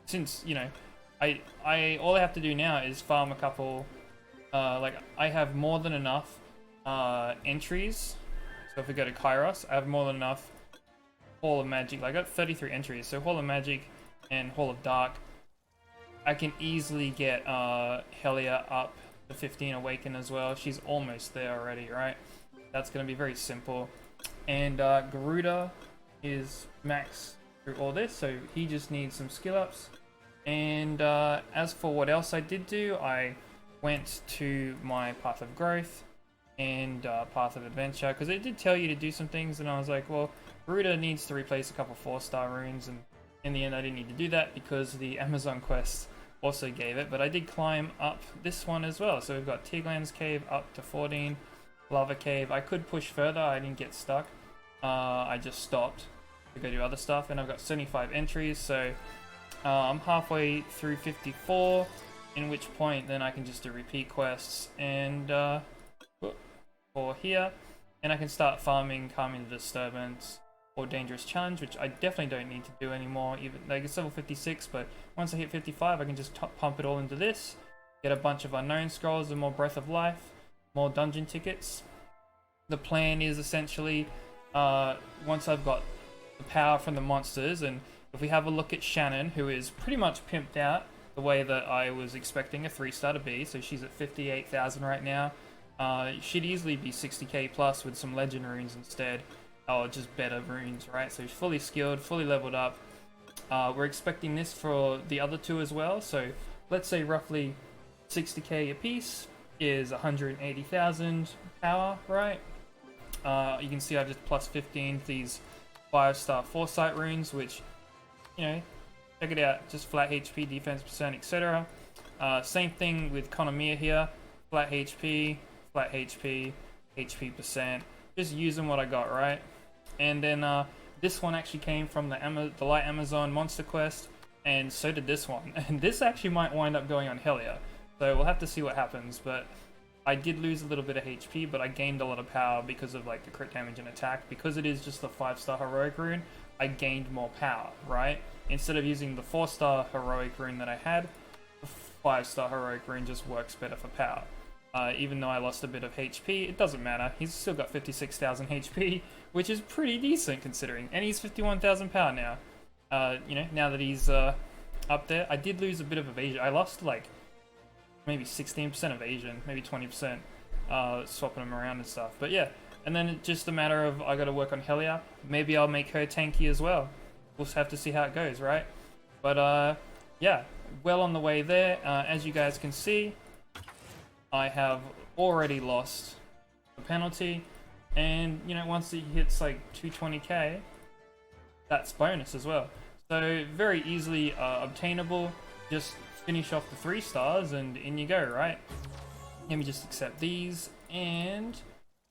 since, you know, all I have to do now is farm a couple, like I have more than enough entries. So if we go to Kairos, I have more than enough Hall of Magic. Like I got 33 entries, so Hall of Magic and Hall of Dark. I can easily get Helia up the 15 awaken as well. She's almost there already, right? That's going to be very simple. And Garuda is max through all this, so he just needs some skill ups. And as for what else I did do, I went to my Path of Growth and Path of Adventure, because it did tell you to do some things, and I was like, well, Garuda needs to replace a couple 4-star runes, and in the end I didn't need to do that because the Amazon quest also gave it. But I did climb up this one as well, so we've got Tiglan's Cave up to 14, Lava Cave. I could push further, I didn't get stuck. I just stopped to go do other stuff, and I've got 75 entries, so I'm halfway through 54, in which point then I can just do repeat quests and for here, and I can start farming Calming the Disturbance or Dangerous Challenge, which I definitely don't need to do anymore. Even like it's level 56, but once I hit 55, I can just pump it all into this, get a bunch of unknown scrolls and more Breath of Life, more dungeon tickets. The plan is essentially once I've got the power from the monsters, and if we have a look at Shannon, who is pretty much pimped out the way that I was expecting a 3-star to be, so she's at 58,000 right now. She'd easily be 60k plus with some legend runes instead, or just better runes, right? So she's fully skilled, fully leveled up. We're expecting this for the other two as well, so let's say roughly 60k a piece is 180,000 power, right? You can see I just plus 15 these 5-star foresight runes, which, you know, check it out, just flat HP, defense percent, etc. Same thing with Konomiya here, flat HP, HP percent, just using what I got, right? And then this one actually came from the Light Amazon Monster Quest, and so did this one. And this actually might wind up going on Helia, so we'll have to see what happens. But I did lose a little bit of HP, but I gained a lot of power because of like the crit damage and attack. Because it is just the 5-star heroic rune, I gained more power, right? Instead of using the 4-star heroic rune that I had, the 5-star heroic rune just works better for power. Even though I lost a bit of HP, it doesn't matter. He's still got 56,000 HP, which is pretty decent considering. And he's 51,000 power now. You know, now that he's up there. I did lose a bit of evasion. I lost like maybe 16% evasion, maybe 20%, swapping them around and stuff. But yeah, and then it's just a matter of I got to work on Helia. Maybe I'll make her tanky as well. We'll have to see how it goes, right? But yeah, well on the way there. As you guys can see, I have already lost the penalty, and you know, once it hits like 220k, that's bonus as well. So very easily obtainable. Just finish off the 3 stars and in you go, right? Let me just accept these, and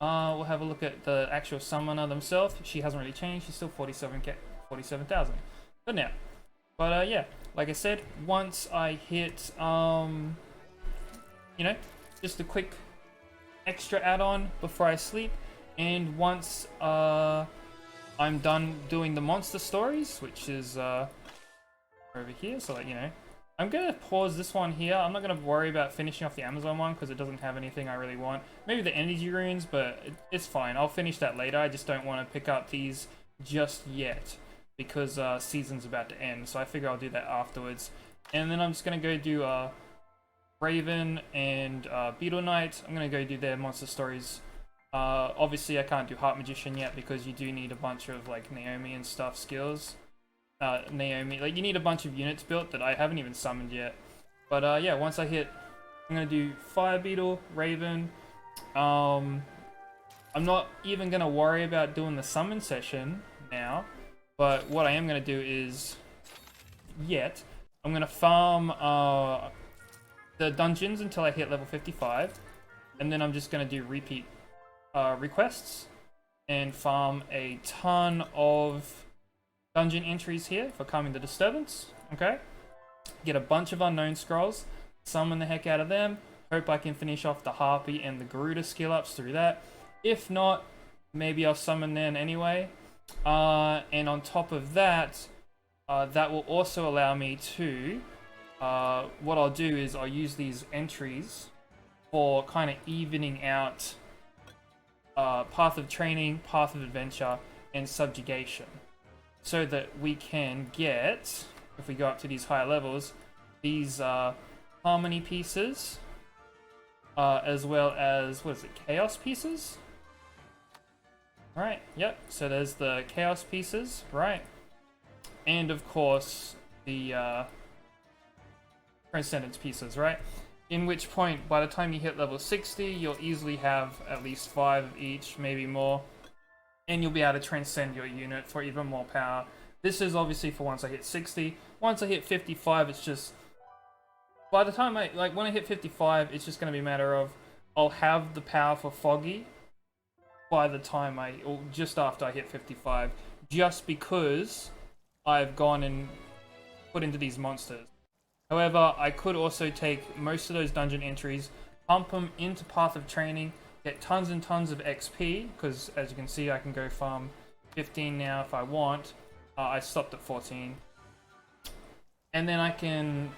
we'll have a look at the actual summoner themselves. She hasn't really changed. She's still 47,000 for now. But yeah, like I said, once I hit you know, just a quick extra add-on before I sleep, and once I'm done doing the monster stories, which is over here, so that, you know, I'm gonna pause this one here. I'm not gonna worry about finishing off the Amazon one because it doesn't have anything I really want. Maybe the energy runes, but it's fine. I'll finish that later. I just don't want to pick up these just yet because season's about to end, so I figure I'll do that afterwards. And then I'm just gonna go do Raven and Beetle Knight. I'm gonna go do their monster stories. Obviously I can't do Heart Magician yet because you do need a bunch of like Naomi and stuff skills. Naomi, like you need a bunch of units built that I haven't even summoned yet. But yeah, once I hit, I'm gonna do Fire Beetle, Raven. I'm not even gonna worry about doing the summon session now, but what I am gonna do is, I'm gonna farm the dungeons until I hit level 55, and then I'm just gonna do repeat requests and farm a ton of dungeon entries here for Calming the Disturbance. Okay, get a bunch of unknown scrolls, summon the heck out of them, hope I can finish off the Harpy and the Garuda skill ups through that. If not, maybe I'll summon them anyway, and on top of that, that will also allow me to what I'll do is I'll use these entries for kind of evening out Path of Training, Path of Adventure, and Subjugation, so that we can get, if we go up to these higher levels, these Harmony pieces, as well as, what is it, chaos pieces? Right, yep, so there's the chaos pieces, right? And of course, the transcendence pieces, right? In which point, by the time you hit level 60, you'll easily have at least 5 of each, maybe more. And you'll be able to transcend your unit for even more power. This is obviously for once I hit 60. Once I hit 55, it's just... By the time when I hit 55, it's just going to be a matter of... I'll have the power for Foggy by the time or just after I hit 55. Just because I've gone and put into these monsters. However, I could also take most of those dungeon entries, pump them into Path of Training, get tons and tons of XP, because as you can see, I can go farm 15 now if I want. I stopped at 14. And then I can...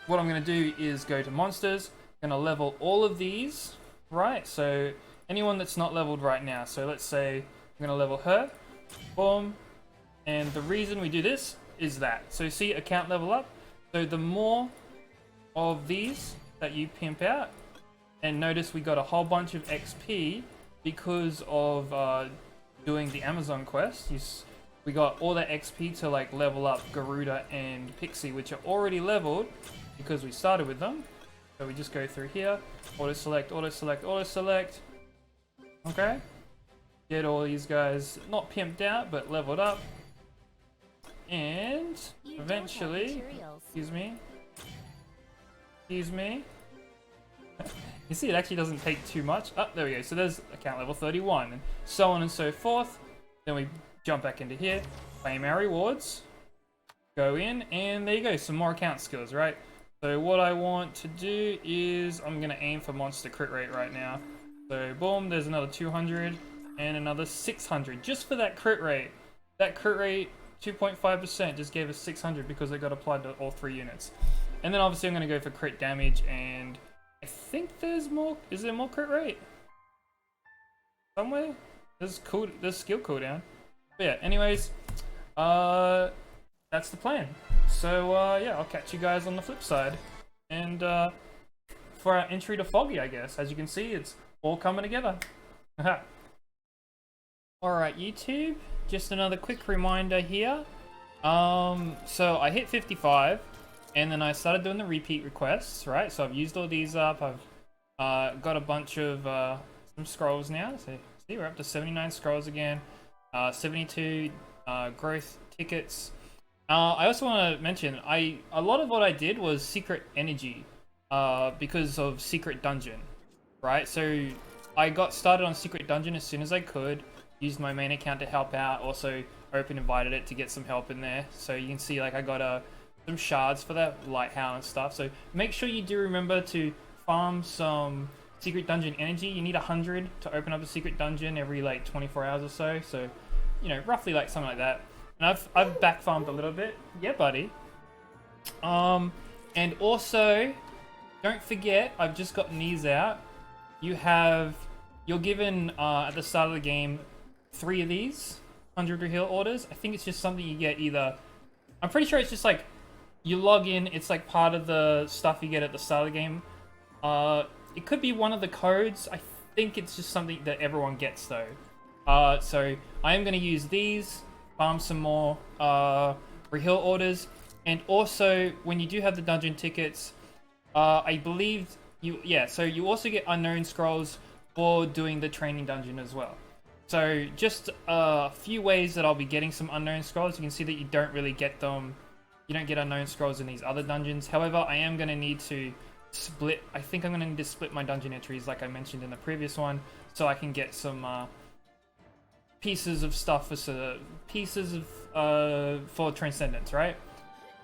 What I'm going to do is go to monsters, I'm going to level all of these, right? So anyone that's not leveled right now. So let's say I'm going to level her, boom. And the reason we do this is that. So see, account level up. So the more of these that you pimp out, and notice we got a whole bunch of XP because of doing the Amazon quest. We got all that XP to like level up Garuda and Pixie, which are already leveled because we started with them. So we just go through here, auto select, auto select, auto select. Okay, get all these guys not pimped out but leveled up. And eventually, excuse me, you see it actually doesn't take too much. Oh, there we go, so there's account level 31 and so on and so forth. Then we jump back into here, claim our rewards, go in, and there you go, some more account skills, right? So what I want to do is I'm going to aim for monster crit rate right now. So boom, there's another 200 and another 600 just for that crit rate. That crit rate 2.5% just gave us 600 because it got applied to all 3 units. And then obviously I'm going to go for crit damage, and I think there's more. Is there more crit rate? Somewhere? There's skill cooldown. But yeah, anyways, that's the plan. So yeah, I'll catch you guys on the flip side. And for our entry to Foggy, I guess. As you can see, it's all coming together. Alright, YouTube. Just another quick reminder here. So I hit 55, and then I started doing the repeat requests, right? So I've used all these up. I've got a bunch of some scrolls now. So see, we're up to 79 scrolls again. 72 growth tickets. I also want to mention, a lot of what I did was secret energy, because of secret dungeon, right? So I got started on secret dungeon as soon as I could. Used my main account to help out. Also open invited it to get some help in there. So you can see like I got some shards for that lighthouse and stuff. So make sure you do remember to farm some secret dungeon energy. You need 100 to open up a secret dungeon every like 24 hours or so. So, you know, roughly like something like that. And I've back farmed a little bit. Yeah, buddy. And also, don't forget, I've just gotten these out. You're given at the start of the game 3 of these 100 reheal orders. I think it's just something you get either. I'm pretty sure it's just like you log in. It's like part of the stuff you get at the start of the game. It could be one of the codes. I think it's just something that everyone gets though. So I am going to use these, farm some more reheal orders, and also when you do have the dungeon tickets, I believe so you also get unknown scrolls for doing the training dungeon as well. So just a few ways that I'll be getting some unknown scrolls. You can see that you don't really get them. You don't get unknown scrolls in these other dungeons. However, I am going to need to split. I think I'm going to need to split my dungeon entries like I mentioned in the previous one, so I can get some pieces of stuff for Transcendence, right?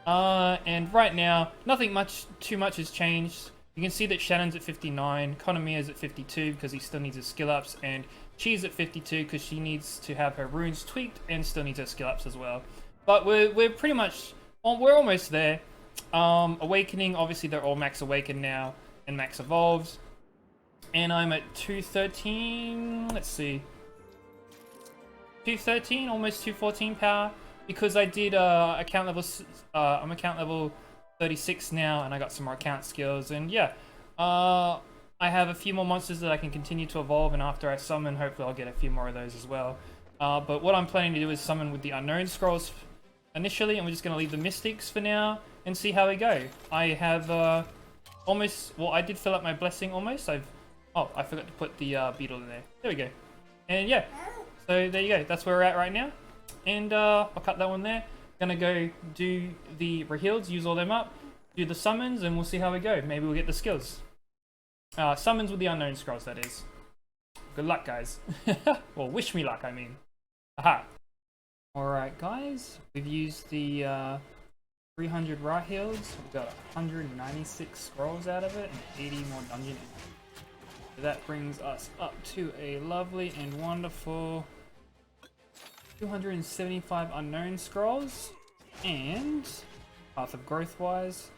And right now, nothing too much has changed. You can see that Shannon's at 59, Konamiya's at 52 because he still needs his skill ups, and Chi's at 52 because she needs to have her runes tweaked and still needs her skill ups as well. But we're pretty much, we're almost there. Awakening, obviously they're all max awakened now and max evolved. And I'm at 213, let's see. 213, almost 214 power, because I did account level, I'm account level 36 now, and I got some more account skills, and yeah, I have a few more monsters that I can continue to evolve, and after I summon, hopefully I'll get a few more of those as well. But what I'm planning to do is summon with the Unknown Scrolls initially, and we're just going to leave the Mystics for now and see how we go. I have almost, well, I did fill up my blessing almost. Oh, I forgot to put the beetle in there. There we go. And yeah, so there you go. That's where we're at right now. And I'll cut that one there. Gonna go do the reheals, use all them up, do the summons, and we'll see how we go. Maybe we'll get the skills. Summons with the Unknown Scrolls, that is. Good luck, guys. Well, wish me luck, I mean. Aha. Alright, guys. We've used the 300 Raheals. We've got 196 scrolls out of it and 80 more dungeon entries. So that brings us up to a lovely and wonderful 275 Unknown Scrolls. And Path of Growth wise,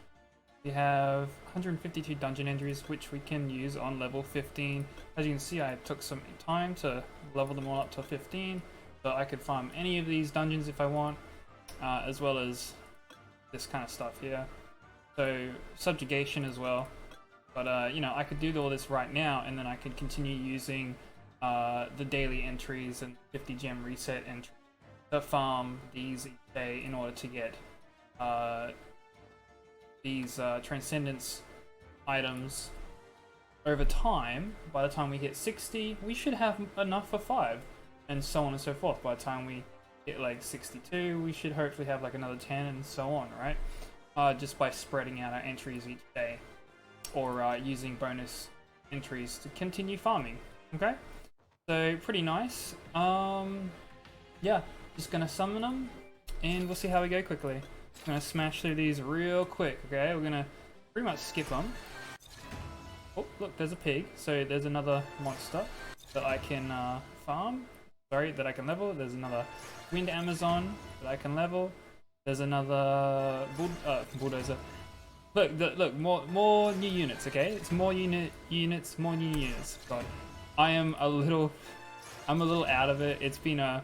we have 152 dungeon entries, which we can use on level 15. As you can see, I took some time to level them all up to 15, so I could farm any of these dungeons if I want, as well as this kind of stuff here. So subjugation as well. But you know, I could do all this right now, and then I could continue using the daily entries and 50 gem reset entries to farm these each day in order to get these Transcendence items over time. By the time we hit 60, we should have enough for 5, and so on and so forth. By the time we hit like 62, we should hopefully have like another 10, and so on, right? Just by spreading out our entries each day, or using bonus entries to continue farming. Okay, so pretty nice. Yeah, just gonna summon them, and we'll see how we go quickly. I'm gonna smash through these real quick, okay? We're gonna pretty much skip them. Oh, look, there's a pig. So there's another monster that I can farm. Sorry, that I can level. There's another Wind Amazon that I can level. There's another bulldozer. Look, more new units, okay? It's more units, more new units. God, I'm a little out of it. It's been a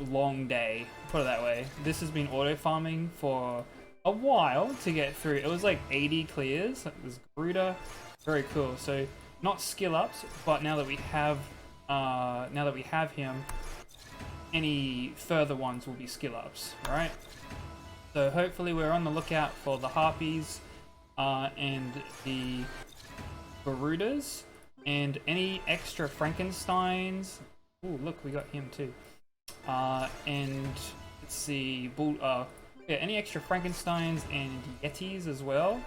long day, put it that way. This has been auto farming for a while to get through. It was like 80 clears. This Garuda, very cool. So not skill ups, but now that we have him, any further ones will be skill ups, right? So hopefully we're on the lookout for the Harpies and the Garudas and any extra Frankensteins. Ooh, look, we got him too. And let's see, yeah, any extra Frankensteins and Yetis as well.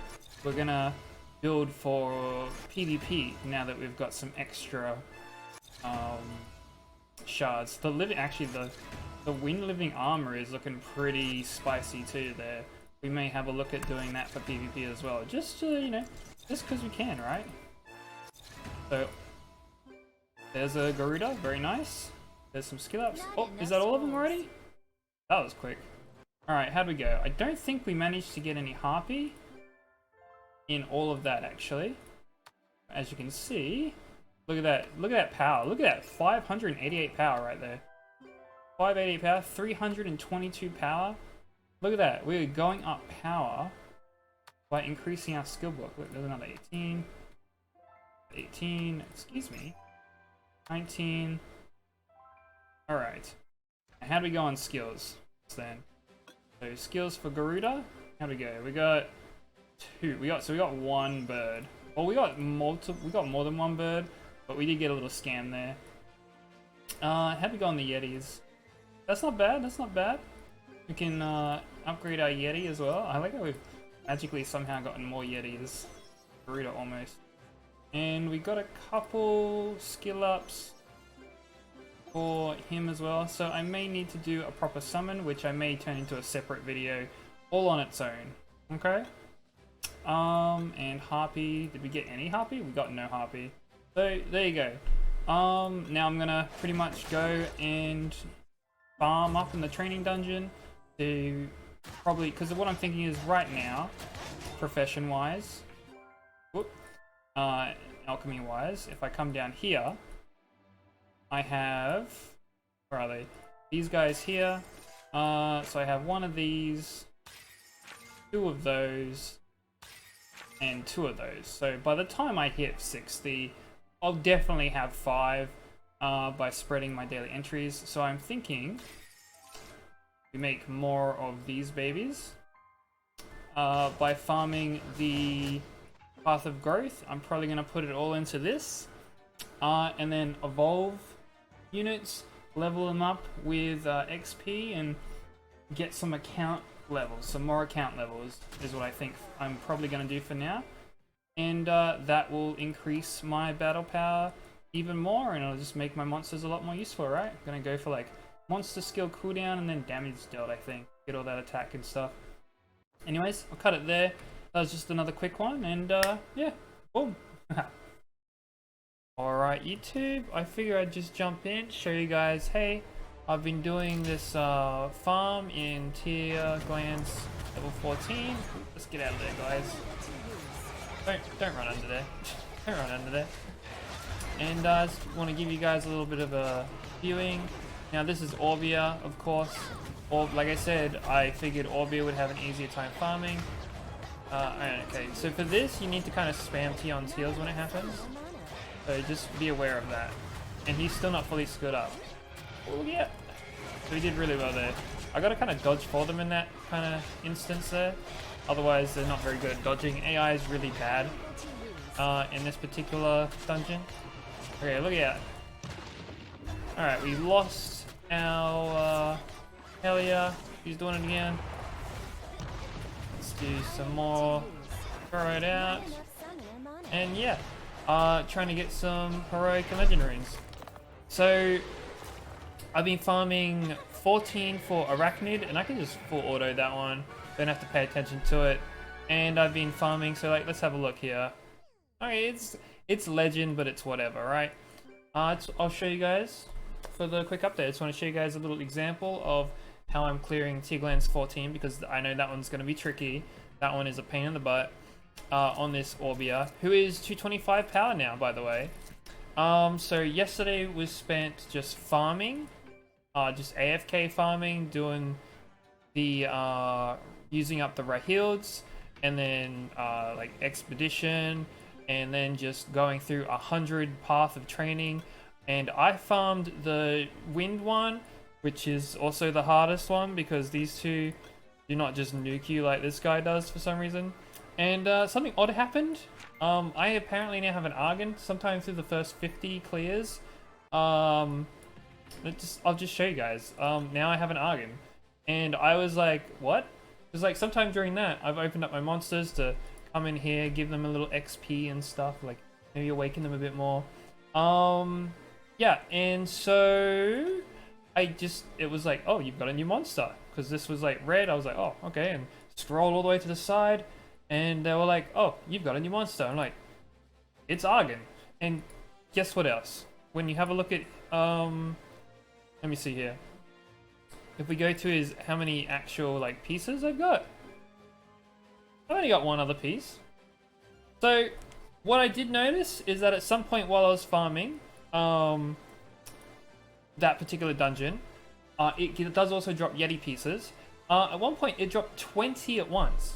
We're gonna build for PvP now that we've got some extra shards. The Wind Living Armor is looking pretty spicy too there. We may have a look at doing that for PvP as well, just to, you know, just because we can, right? So there's a Garuda, very nice. There's some skill ups. Oh, is that all of them already? That was quick. Alright, how'd we go? I don't think we managed to get any Harpy in all of that, actually. As you can see, look at that power. Look at that, 588 power right there. 588 power, 322 power. Look at that, we're going up power by increasing our skill book. Look, there's another 18. 18, excuse me. 19. Alright. How do we go on skills then? So skills for Garuda, how'd we go? We got 2. We got one bird. Well, we got more than one bird, but we did get a little scam there. How'd we go on the Yetis? That's not bad, that's not bad. We can upgrade our Yeti as well. I like how we've magically somehow gotten more Yetis. Garuda almost. And we got a couple skill ups for him as well, so I may need to do a proper summon, which I may turn into a separate video all on its own. Okay. And Harpy, did we get any Harpy? We got no Harpy. So there you go. Now I'm gonna pretty much go and farm up in the training dungeon to probably, because what I'm thinking is right now, profession wise, alchemy wise, if I come down here, I have, where are they? These guys here. So I have one of these, 2 of those, and 2 of those. So by the time I hit 60, I'll definitely have 5 by spreading my daily entries. So I'm thinking we make more of these babies by farming the Path of Growth. I'm probably going to put it all into this and then evolve units, level them up with XP, and get some account levels, some more account levels is what I think I'm probably going to do for now. And that will increase my battle power even more, and it'll just make my monsters a lot more useful, right? I'm going to go for like monster skill cooldown and then damage dealt, I think. Get all that attack and stuff. Anyways, I'll cut it there. That was just another quick one, and yeah, boom. Alright YouTube, I figure I'd just jump in, show you guys, hey, I've been doing this farm in tier glands level 14. Let's get out of there, guys. Don't run under there. Don't run under there. And I just want to give you guys a little bit of a viewing. Now this is Orbia, of course. Or like I said, I figured Orbia would have an easier time farming. Okay, so for this, you need to kind of spam Tion's heals when it happens. So just be aware of that. And he's still not fully skilled up. Oh yeah. So he did really well there. I gotta kind of dodge for them in that kind of instance there. Otherwise, they're not very good at dodging. AI is really bad in this particular dungeon. Okay, look at that. Alright, we lost our Helia. She's doing it again. Let's do some more. Throw it out. And yeah. Trying to get some heroic and legend runes. So I've been farming 14 for Arachnid, and I can just full auto that one. Don't have to pay attention to it. And I've been farming, so like let's have a look here. Okay, it's legend, but it's whatever, right? I'll show you guys for the quick update. I just want to show you guys a little example of how I'm clearing Tier Glands 14, because I know that one's going to be tricky. That one is a pain in the butt. On this Orbia, who is 225 power now, by the way. So yesterday was spent just farming, just AFK farming, doing the using up the Rahilds, and then like expedition, and then just going through 100 path of training. And I farmed the wind one, which is also the hardest one, because these two do not just nuke you like this guy does for some reason. And something odd happened. I apparently now have an Argon sometime through the first 50 clears. I'll just show you guys. Now I have an Argon. And I was like, what? Because like sometime during that, I've opened up my monsters to come in here, give them a little XP and stuff, like maybe awaken them a bit more. Yeah, and so it was like, oh, you've got a new monster. Because this was like red, I was like, oh, okay, and scroll all the way to the side. And they were like, oh, you've got a new monster. I'm like, it's Argon. And guess what else? When you have a look at, let me see here. If we go to his, how many actual like pieces I've got? I've only got one other piece. So what I did notice is that at some point while I was farming, that particular dungeon, it does also drop Yeti pieces. At one point it dropped 20 at once.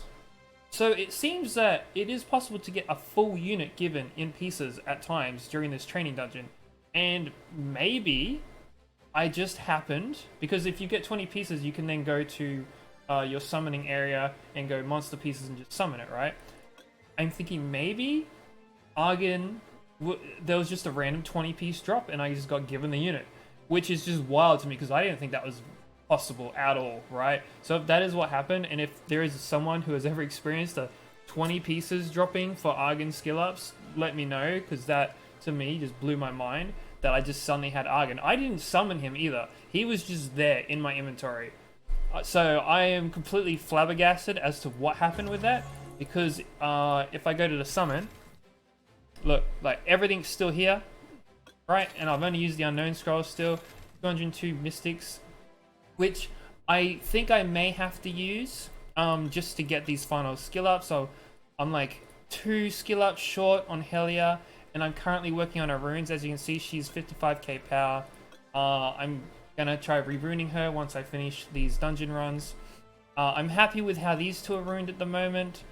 So it seems that it is possible to get a full unit given in pieces at times during this training dungeon. And maybe I just happened, because if you get 20 pieces, you can then go to your summoning area and go monster pieces and just summon it, right? I'm thinking maybe Argon, there was just a random 20 piece drop and I just got given the unit, which is just wild to me because I didn't think that was possible at all, right? So if that is what happened, and if there is someone who has ever experienced a 20 pieces dropping for Argon skill ups, let me know, because that to me just blew my mind that I just suddenly had Argon. I didn't summon him either. He was just there in my inventory. So I am completely flabbergasted as to what happened with that, because if I go to the summon, look, like everything's still here, right? And I've only used the unknown scroll still, 202 mystics, which I think I may have to use just to get these final skill ups. So I'm like 2 skill ups short on Helia, and I'm currently working on her runes. As you can see, she's 55k power. I'm gonna try re-runing her once I finish these dungeon runs. I'm happy with how these two are ruined at the moment.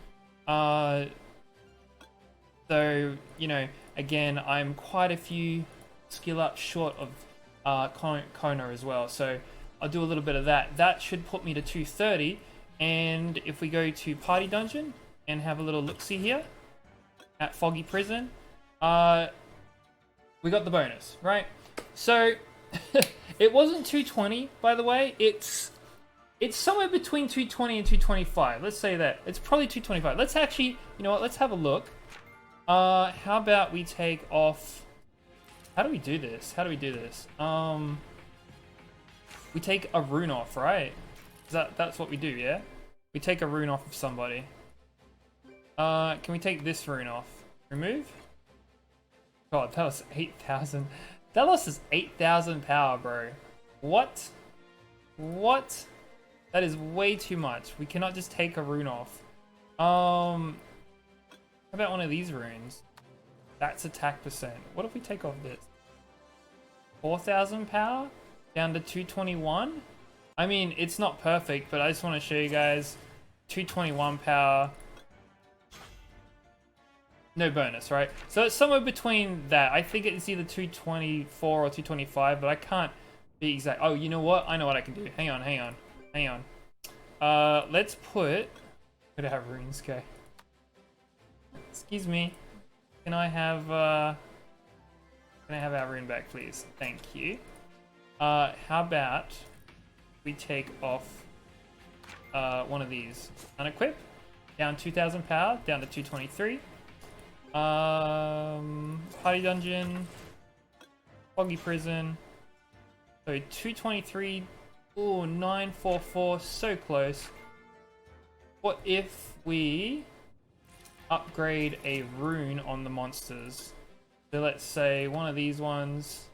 So, you know, again, I'm quite a few skill ups short of Kona as well. So I'll do a little bit of that. That should put me to 230. And if we go to Party Dungeon and have a little look-see here at Foggy Prison, we got the bonus, right? So it wasn't 220, by the way. It's somewhere between 220 and 225. Let's say that. It's probably 225. Let's actually, you know what? Let's have a look. How about we take off... How do we do this? We take a rune off, right? That's what we do, yeah? We take a rune off of somebody. Can we take this rune off? Remove? God, that was 8,000. That loss is 8,000 power, bro. What? What? That is way too much. We cannot just take a rune off. How about one of these runes? That's attack percent. What if we take off this? 4,000 power? Down to 221? I mean, it's not perfect, but I just want to show you guys. 221 power. No bonus, right? So it's somewhere between that. I think it's either 224 or 225, but I can't be exact. Oh, you know what? I know what I can do. Hang on. Let's put... Could I have runes? Okay. Excuse me. Can I have our rune back, please? Thank you. How about we take off one of these? Unequip. Down 2,000 power. Down to 223. Party Dungeon. Foggy Prison. So 223. Ooh, 944. So close. What if we upgrade a rune on the monsters? So let's say one of these ones.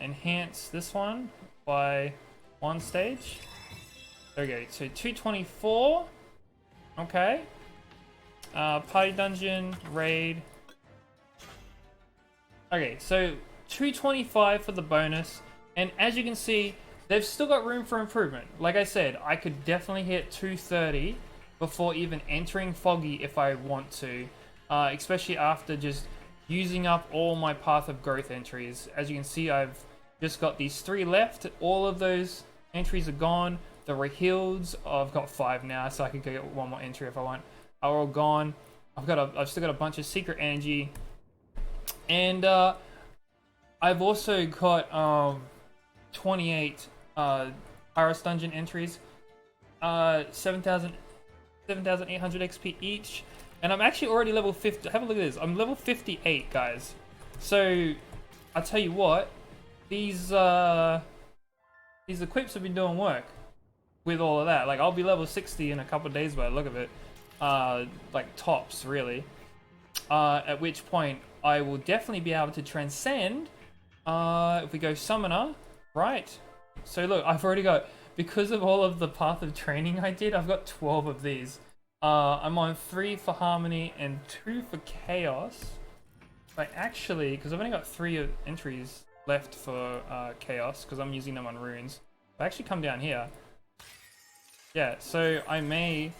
Enhance this one by 1 stage. Okay, so 224. Okay. Party Dungeon, Raid. Okay, so 225 for the bonus. And as you can see, they've still got room for improvement. Like I said, I could definitely hit 230 before even entering Foggy if I want to. Especially after just using up all my Path of Growth entries. As you can see, I've just got these 3 left. All of those entries are gone. The Rahilds, I've got 5 now, so I could go get 1 more entry if I want. Are all gone. I've still got a bunch of secret energy. And I've also got 28 Iris Dungeon entries. 7,800 XP each. And I'm actually already level 50. Have a look at this. I'm level 58, guys. So, I'll tell you what. These equips have been doing work with all of that. Like, I'll be level 60 in a couple of days by the look of it. Like, tops, really. At which point, I will definitely be able to transcend. If we go Summoner, right? So, look, I've already got... Because of all of the Path of Training I did, I've got 12 of these. I'm on 3 for Harmony and 2 for Chaos. But actually, because I've only got 3 entries left for Chaos, because I'm using them on runes. I actually come down here. Yeah, so I may,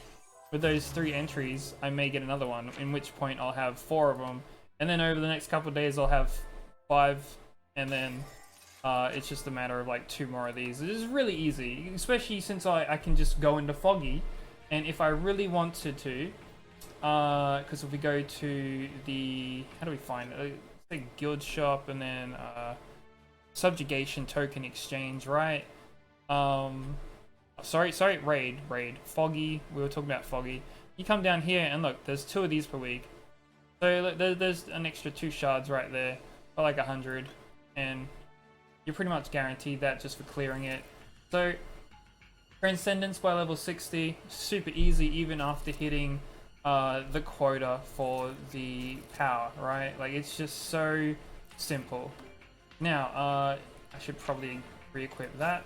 with those 3 entries, I may get another one, in which point I'll have 4 of them. And then over the next couple of days, I'll have 5, and then it's just a matter of like 2 more of these. It is really easy, especially since I can just go into Foggy. And if I really wanted to, because if we go to the, how do we find it? The guild shop and then subjugation token exchange, right? Sorry, raid. Foggy, we were talking about Foggy. You come down here and look, there's 2 of these per week. So there's an extra 2 shards right there for like 100. And you're pretty much guaranteed that just for clearing it. So Transcendence by level 60, super easy even after hitting the quota for the power, right? Like, it's just so simple. Now, I should probably re-equip that.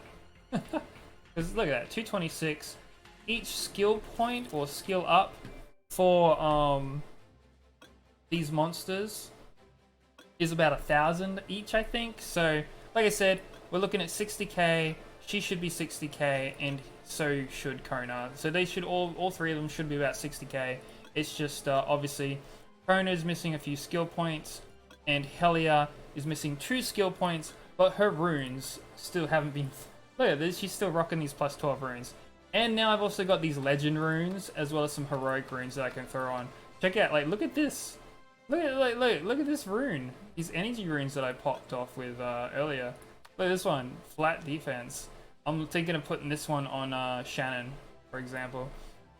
Because look at that, 226. Each skill point or skill up for these monsters is about 1,000 each, I think. So, like I said, we're looking at 60k. She should be 60k, and so should Kona. So they should all 3 of them should be about 60k. It's just obviously Krona is missing a few skill points, and Helia is missing 2 skill points, but her runes still haven't been... Look at this, she's still rocking these plus 12 runes. And now I've also got these legend runes, as well as some heroic runes that I can throw on. Check out, like, look at this. Look at this rune. These energy runes that I popped off with earlier. Look at this one, flat defense. I'm thinking of putting this one on Shannon, for example.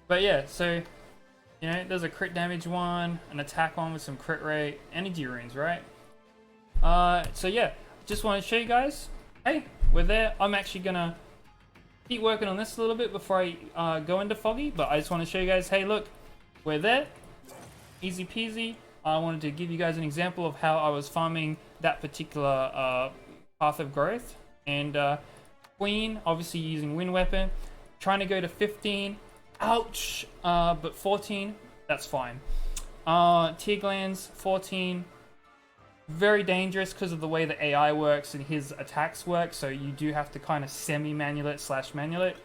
But yeah, so, you know, there's a crit damage one, an attack one with some crit rate, energy runes, right? So yeah, just want to show you guys, hey, we're there. I'm actually gonna keep working on this a little bit before I go into Foggy, but I just want to show you guys, hey, look, we're there. Easy peasy. I wanted to give you guys an example of how I was farming that particular path of growth. And Queen, obviously using Wind Weapon, trying to go to 15. Ouch! But 14, that's fine. Tear Glands, 14. Very dangerous because of the way the AI works and his attacks work, so you do have to kind of semi-manual it / manual it.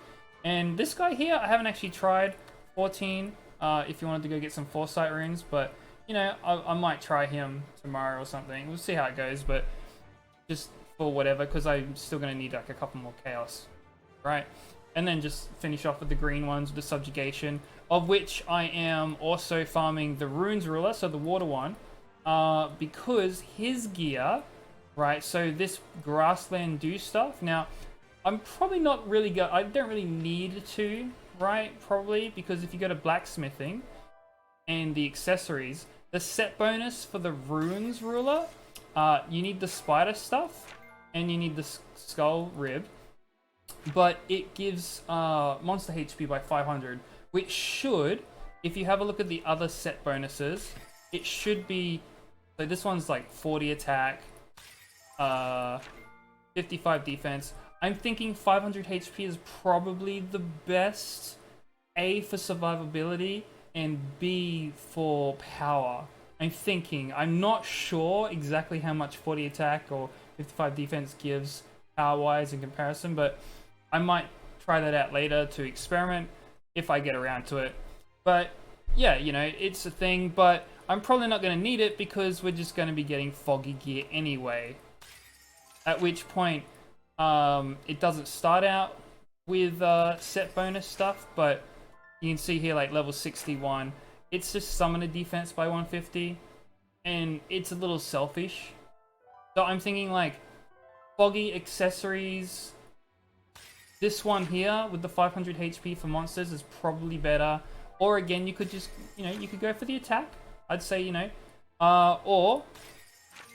And this guy here, I haven't actually tried 14 if you wanted to go get some Foresight runes, but you know, I might try him tomorrow or something. We'll see how it goes, but just for whatever, because I'm still going to need like a couple more Chaos, right? And then just finish off with the green ones, with the Subjugation, of which I am also farming the Runes Ruler, so the water one, because his gear, right, so this Grassland Dew stuff, now, I'm probably not really I don't really need to, right, probably, because if you go to Blacksmithing, and the accessories, the set bonus for the Runes Ruler, you need the spider stuff, and you need the skull rib, but it gives monster HP by 500, which should, if you have a look at the other set bonuses, it should be, so this one's like 40 attack, 55 defense. I'm thinking 500 HP is probably the best, A for survivability, and B for power. I'm not sure exactly how much 40 attack or 55 defense gives power-wise in comparison, but I might try that out later to experiment if I get around to it. But yeah, you know, it's a thing, but I'm probably not going to need it because we're just going to be getting Foggy gear anyway. At which point, it doesn't start out with set bonus stuff, but you can see here, like, level 61, it's just summon a defense by 150, and it's a little selfish. So I'm thinking, like, Foggy accessories, this one here with the 500 HP for monsters is probably better. Or again, you could just, you know, you could go for the attack. I'd say, you know, or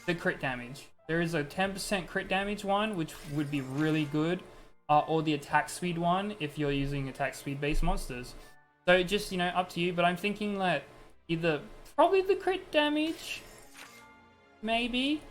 the crit damage. There is a 10% crit damage one, which would be really good. Or the attack speed one, if you're using attack speed based monsters. So just, you know, up to you, but I'm thinking that either probably the crit damage, maybe,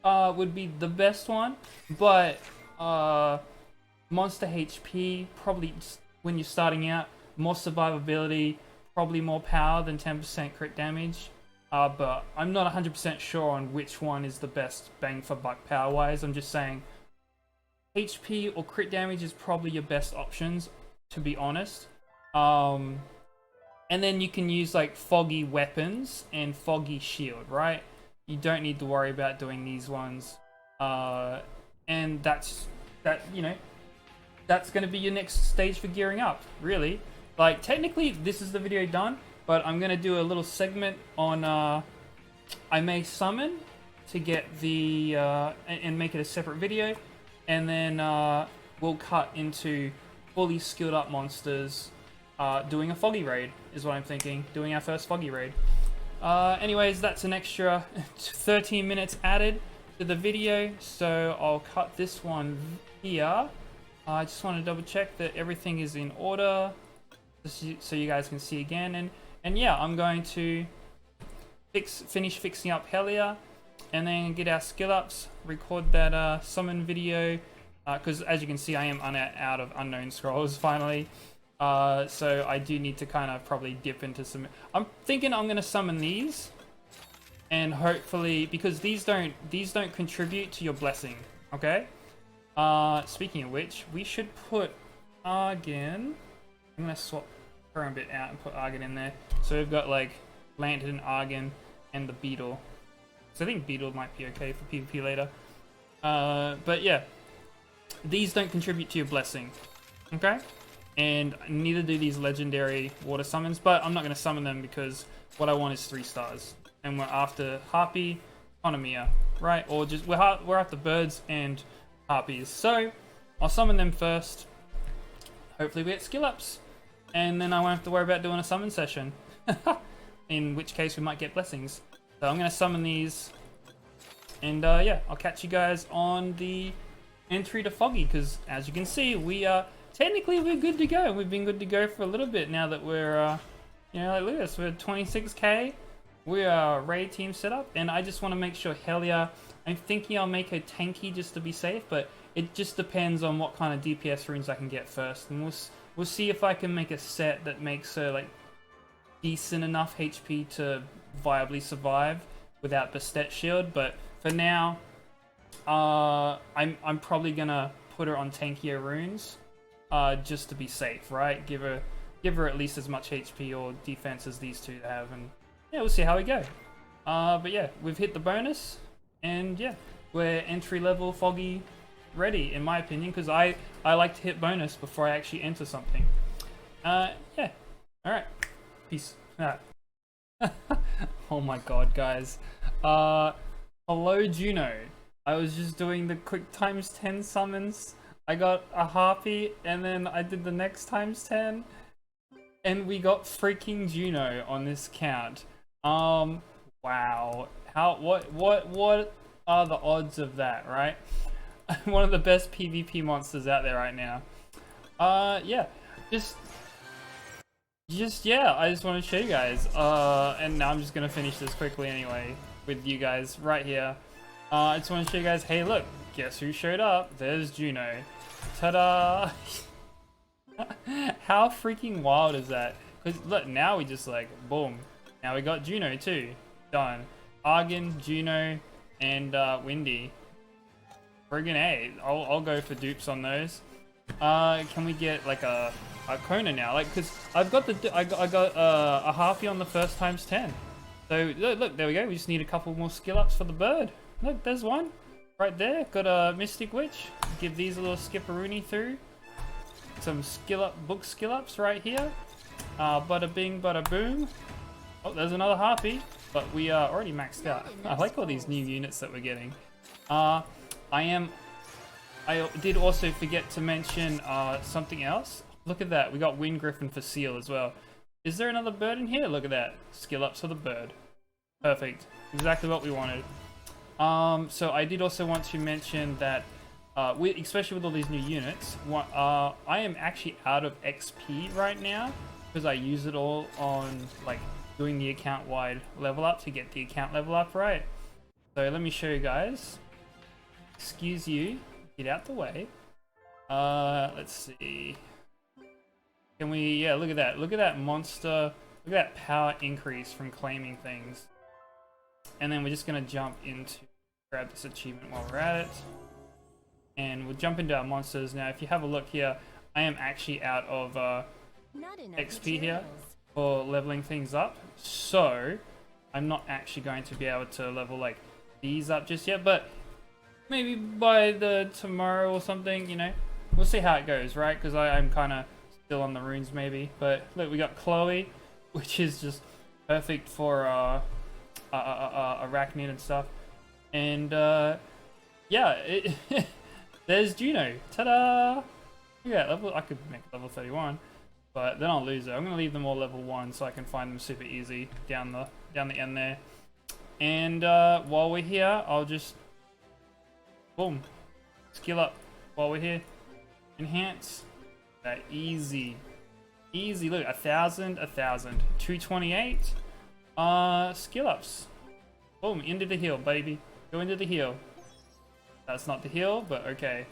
would be the best one, but monster HP, probably when you're starting out, more survivability, probably more power than 10% crit damage, but I'm not 100% sure on which one is the best bang for buck power-wise. I'm just saying HP or crit damage is probably your best options, to be honest. And then you can use like Foggy weapons and Foggy shield, right? You don't need to worry about doing these ones. And you know, that's going to be your next stage for gearing up, really. Like, technically, this is the video done, but I'm going to do a little segment on, I may summon to get the, and make it a separate video, and then we'll cut into fully skilled up monsters doing a Foggy raid, is what I'm thinking. Doing our first Foggy raid. Anyways, that's an extra 13 minutes added to the video, so I'll cut this one here. I just want to double check that everything is in order, so you guys can see again. And yeah, I'm going to finish fixing up Helia, and then get our skill ups, record that summon video, because as you can see, I am out of Unknown Scrolls finally. So I do need to kind of probably dip into some... I'm thinking I'm going to summon these, and hopefully, because these don't contribute to your blessing, okay? Speaking of which, we should put Argon. I'm going to swap Karambit out and put Argon in there. So we've got like Lantern, Argon, and the beetle. So I think beetle might be okay for PvP later. But yeah, these don't contribute to your blessing, okay? And neither do these legendary water summons, but I'm not going to summon them because what I want is 3 stars. And we're after Harpy, Onomia, right? Or just, we're after birds and Harpies. So, I'll summon them first. Hopefully we get skill ups. And then I won't have to worry about doing a summon session. In which case we might get blessings. So I'm going to summon these. And yeah, I'll catch you guys on the entry to Foggy. Because as you can see, we are... Technically, we're good to go. We've been good to go for a little bit now that we're, you know, like, look at this. We're 26k. We are raid team setup, and I just want to make sure Helia. I'm thinking I'll make her tanky just to be safe, but it just depends on what kind of DPS runes I can get first, and we'll see if I can make a set that makes her like decent enough HP to viably survive without Bastet shield. But for now, I'm probably gonna put her on tankier runes. Just to be safe, right? Give her at least as much HP or defense as these two have, and yeah, we'll see how we go. But yeah, we've hit the bonus, and yeah, we're entry level Foggy ready, in my opinion, because I like to hit bonus before I actually enter something. Yeah, all right, peace. Oh my god, guys. Hello Juno. I was just doing the quick ×10 summons. I got a Harpy, and then I did the next ×10, and we got freaking Juno on this count. Wow. What are the odds of that, right? One of the best PvP monsters out there right now. Yeah, yeah, I just want to show you guys. And now I'm just gonna finish this quickly anyway with you guys right here. I just want to show you guys, hey look, guess who showed up? There's Juno. Ta-da! How freaking wild is that? Because look, now we just like, boom. Now we got Juno too. Done. Argon, Juno, and Windy. Friggin' A. I'll go for dupes on those. Can we get like a Kona now? Like, cause I've got I got a Harpy on the first ×10. So look, there we go. We just need a couple more skill ups for the bird. Look, there's one. Right there, got a Mystic Witch. Give these a little skipperoonie through. Some book skill ups right here. Bada bing, bada boom. Oh, there's another Harpy, but we are already maxed out. I like all these new units that we're getting. I did also forget to mention something else. Look at that, we got Wind Griffin for Seal as well. Is there another bird in here? Look at that, skill ups for the bird. Perfect, exactly what we wanted. So I did also want to mention that, especially with all these new units, I am actually out of XP right now because I use it all on like doing the account-wide level up to get the account level up right. So let me show you guys. Excuse you, get out the way. Let's see. Can we? Yeah, look at that. Look at that monster. Look at that power increase from claiming things. And then we're just gonna jump into grab this achievement while we're at it. And we'll jump into our monsters. Now, if you have a look here, I am actually out of XP here for leveling things up. So, I'm not actually going to be able to level like these up just yet, but maybe by tomorrow or something, you know. We'll see how it goes, right? Because I'm kind of still on the runes maybe. But look, we got Chloe, which is just perfect for Arachnid and stuff. And yeah, there's Juno. Ta-da! Yeah, level. I could make level 31, but then I'll lose it. I'm gonna leave them all level 1 so I can find them super easy down the end there. And while we're here, I'll just boom, skill up while we're here. Enhance. That easy. Look, 1,000, 1,000, 228. Skill ups. Boom, into the heal, baby. Go into the heal. That's not the heal, but okay.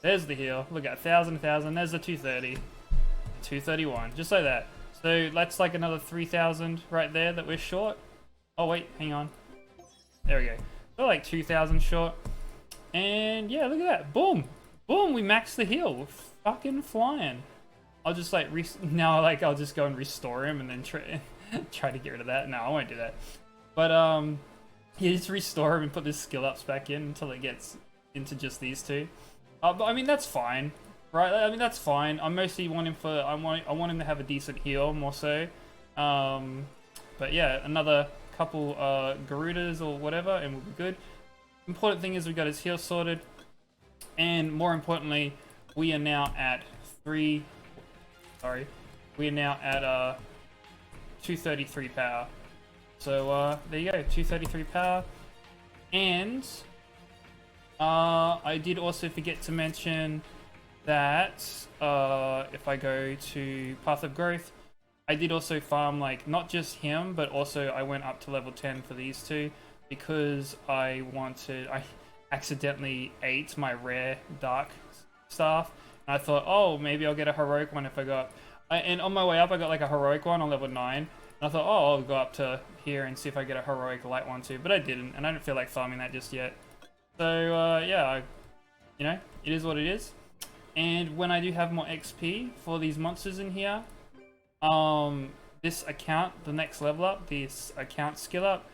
There's the heal. Look at 1,000, 1,000. There's the 230. 231, just like that. So that's like another 3,000 right there that we're short. Oh wait, hang on. There we go. We're like 2,000 short. And yeah, look at that. Boom. Boom, we maxed the heal. We're fucking flying. I'll just like, now like I'll just go and restore him and then try to get rid of that. No, I won't do that. But you just restore him and put the skill ups back in until it gets into just these two. But I mean that's fine, right? I mean that's fine. I mostly want him for I want him to have a decent heal more so. But yeah, another couple Garudas or whatever, and we'll be good. Important thing is we got his heal sorted, and more importantly, we are now at 233 power. So there you go, 233 power. And I did also forget to mention that if I go to Path of Growth, I did also farm like not just him, but also I went up to level 10 for these two because I accidentally ate my rare dark staff, and I thought, oh, maybe I'll get a heroic one if I got. And on my way up, I got like a heroic one on level 9. And I thought, oh, I'll go up to here and see if I get a heroic light one too. But I didn't, and I don't feel like farming that just yet. So yeah, you know, it is what it is. And when I do have more XP for these monsters in here, this account, the next level up, this account skill up,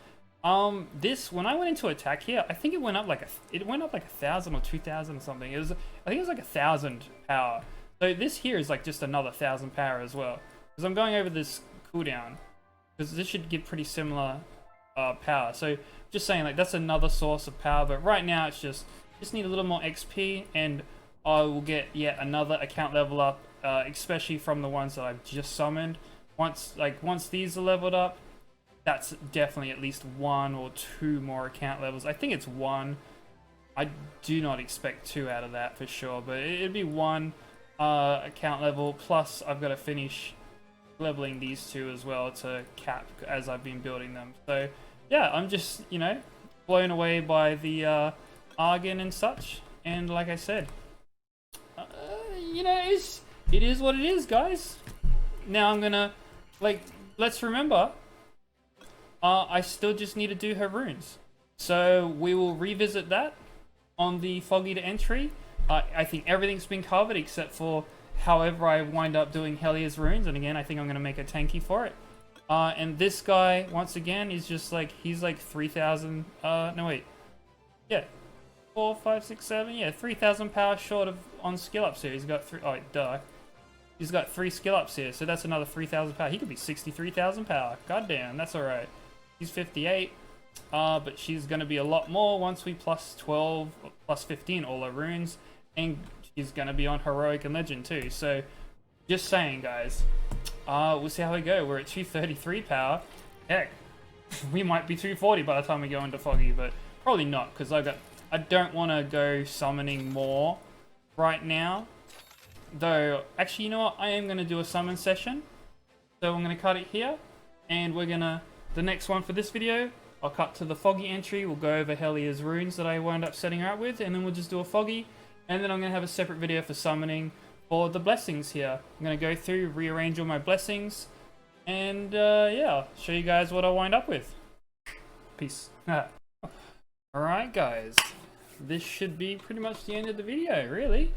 this when I went into attack here, I think it went up like 1,000 or 2,000 or something. I think it was like 1,000 power. So this here is like just another 1,000 power as well. Because I'm going over this cooldown, because this should give pretty similar power. So just saying, like that's another source of power. But right now it's just need a little more XP, and I will get yet another account level up, especially from the ones that I've just summoned. Once these are leveled up, that's definitely at least 1 or 2 more account levels. I think it's 1. I do not expect 2 out of that for sure, but it'd be 1 account level, plus I've got to finish leveling these 2 as well to cap as I've been building them. So yeah, I'm just, you know, blown away by the Argon and such, and like I said, you know, it is what it is, guys. Now I'm gonna, like, let's remember, I still just need to do her runes. So we will revisit that on the Fog Eater entry. I think everything's been covered except for however I wind up doing Helia's runes. And again, I think I'm going to make a tanky for it. And this guy, once again, is just like, he's like 3,000, no wait. Yeah. 4, 5, 6, 7, yeah, 3,000 power short of on skill ups here. He's got 3, oh, duh. He's got 3 skill ups here, so that's another 3,000 power. He could be 63,000 power. God damn, that's alright. He's 58, but she's going to be a lot more once we plus 12, plus 15 all our runes, and she's going to be on Heroic and Legend too. So, just saying, guys, we'll see how we go. We're at 233 power. Heck, we might be 240 by the time we go into Foggy, but probably not, because I don't want to go summoning more right now. Though, actually, you know what? I am going to do a summon session. So I'm going to cut it here, and we're going to, the next one for this video, I'll cut to the Foggy entry. We'll go over Helia's runes that I wound up setting her up with, and then we'll just do a Foggy. And then I'm going to have a separate video for summoning for the blessings here. I'm going to go through, rearrange all my blessings, and yeah, show you guys what I wind up with. Peace. Alright guys, this should be pretty much the end of the video, really.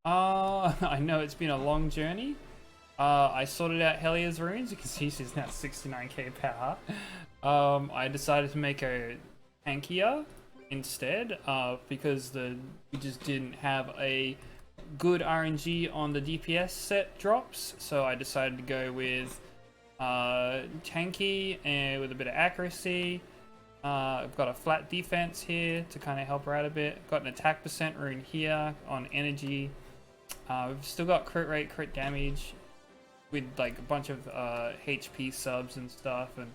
I know it's been a long journey. I sorted out Helia's runes. You can see she's now 69k power. I decided to make her tankier instead, because we just didn't have a good RNG on the DPS set drops. So I decided to go with tanky and with a bit of accuracy. I've got a flat defense here to kind of help her out a bit. Got an attack percent rune here on energy. We've still got crit rate, crit damage with like a bunch of HP subs and stuff, and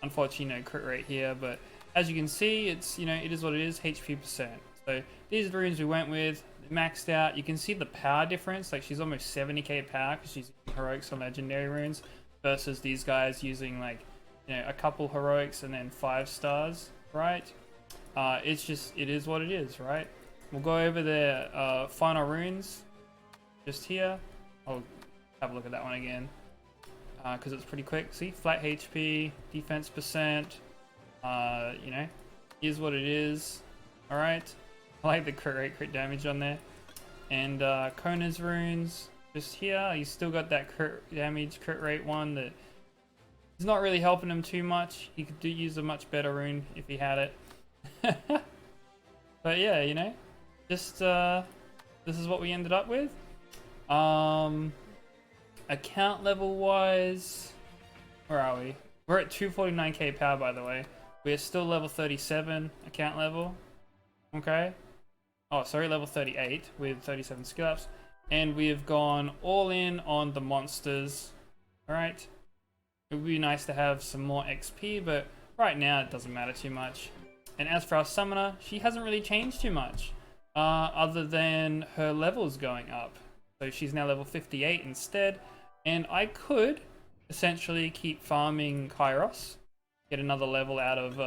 unfortunately no crit rate here, but as you can see, it's, you know, it is what it is, HP percent. So these are the runes we went with, maxed out. You can see the power difference, like she's almost 70k power because she's using heroics and legendary runes versus these guys using like, you know, a couple heroics and then 5 stars, right? It's just, it is what it is, right? We'll go over the final runes just here. I'll have a look at that one again because it's pretty quick. See, flat HP, defense percent, you know, is what it is. All right, I like the crit rate, crit damage on there. And Kona's runes just here. You still got that crit damage, crit rate one that It's not really helping him too much. He could use a much better rune if he had it. But yeah, you know, just this is what we ended up with. Account level wise, where are we? We're at 249k power, by the way. We're still level 37 account level. Okay. Oh, sorry, level 38 with 37 skill ups. And we have gone all in on the monsters. Alright. It would be nice to have some more XP, but right now it doesn't matter too much. And as for our summoner, she hasn't really changed too much. Other than her levels going up. So she's now level 58 instead. And I could essentially keep farming Kairos. Get another level out of,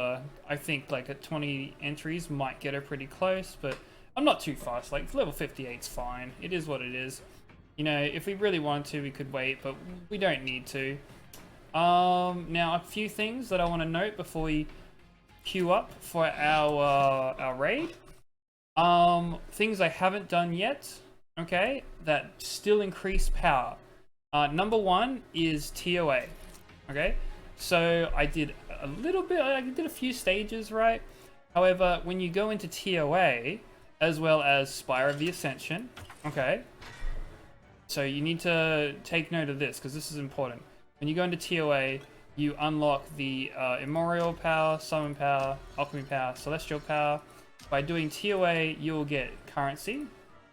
I think like at 20 entries might get her pretty close, but I'm not too fast. Like level 58's fine. It is what it is. You know, if we really wanted to, we could wait, but we don't need to. Now a few things that I want to note before we queue up for our raid. Things I haven't done yet, okay, that still increase power. Number one is TOA, okay? So I did a little bit, I did a few stages, right? However, when you go into TOA, as well as Spire of the Ascension, okay? So you need to take note of this, because this is important. When you go into TOA, you unlock the Immemorial Power, Summon Power, Alchemy Power, Celestial Power. By doing TOA, you will get currency.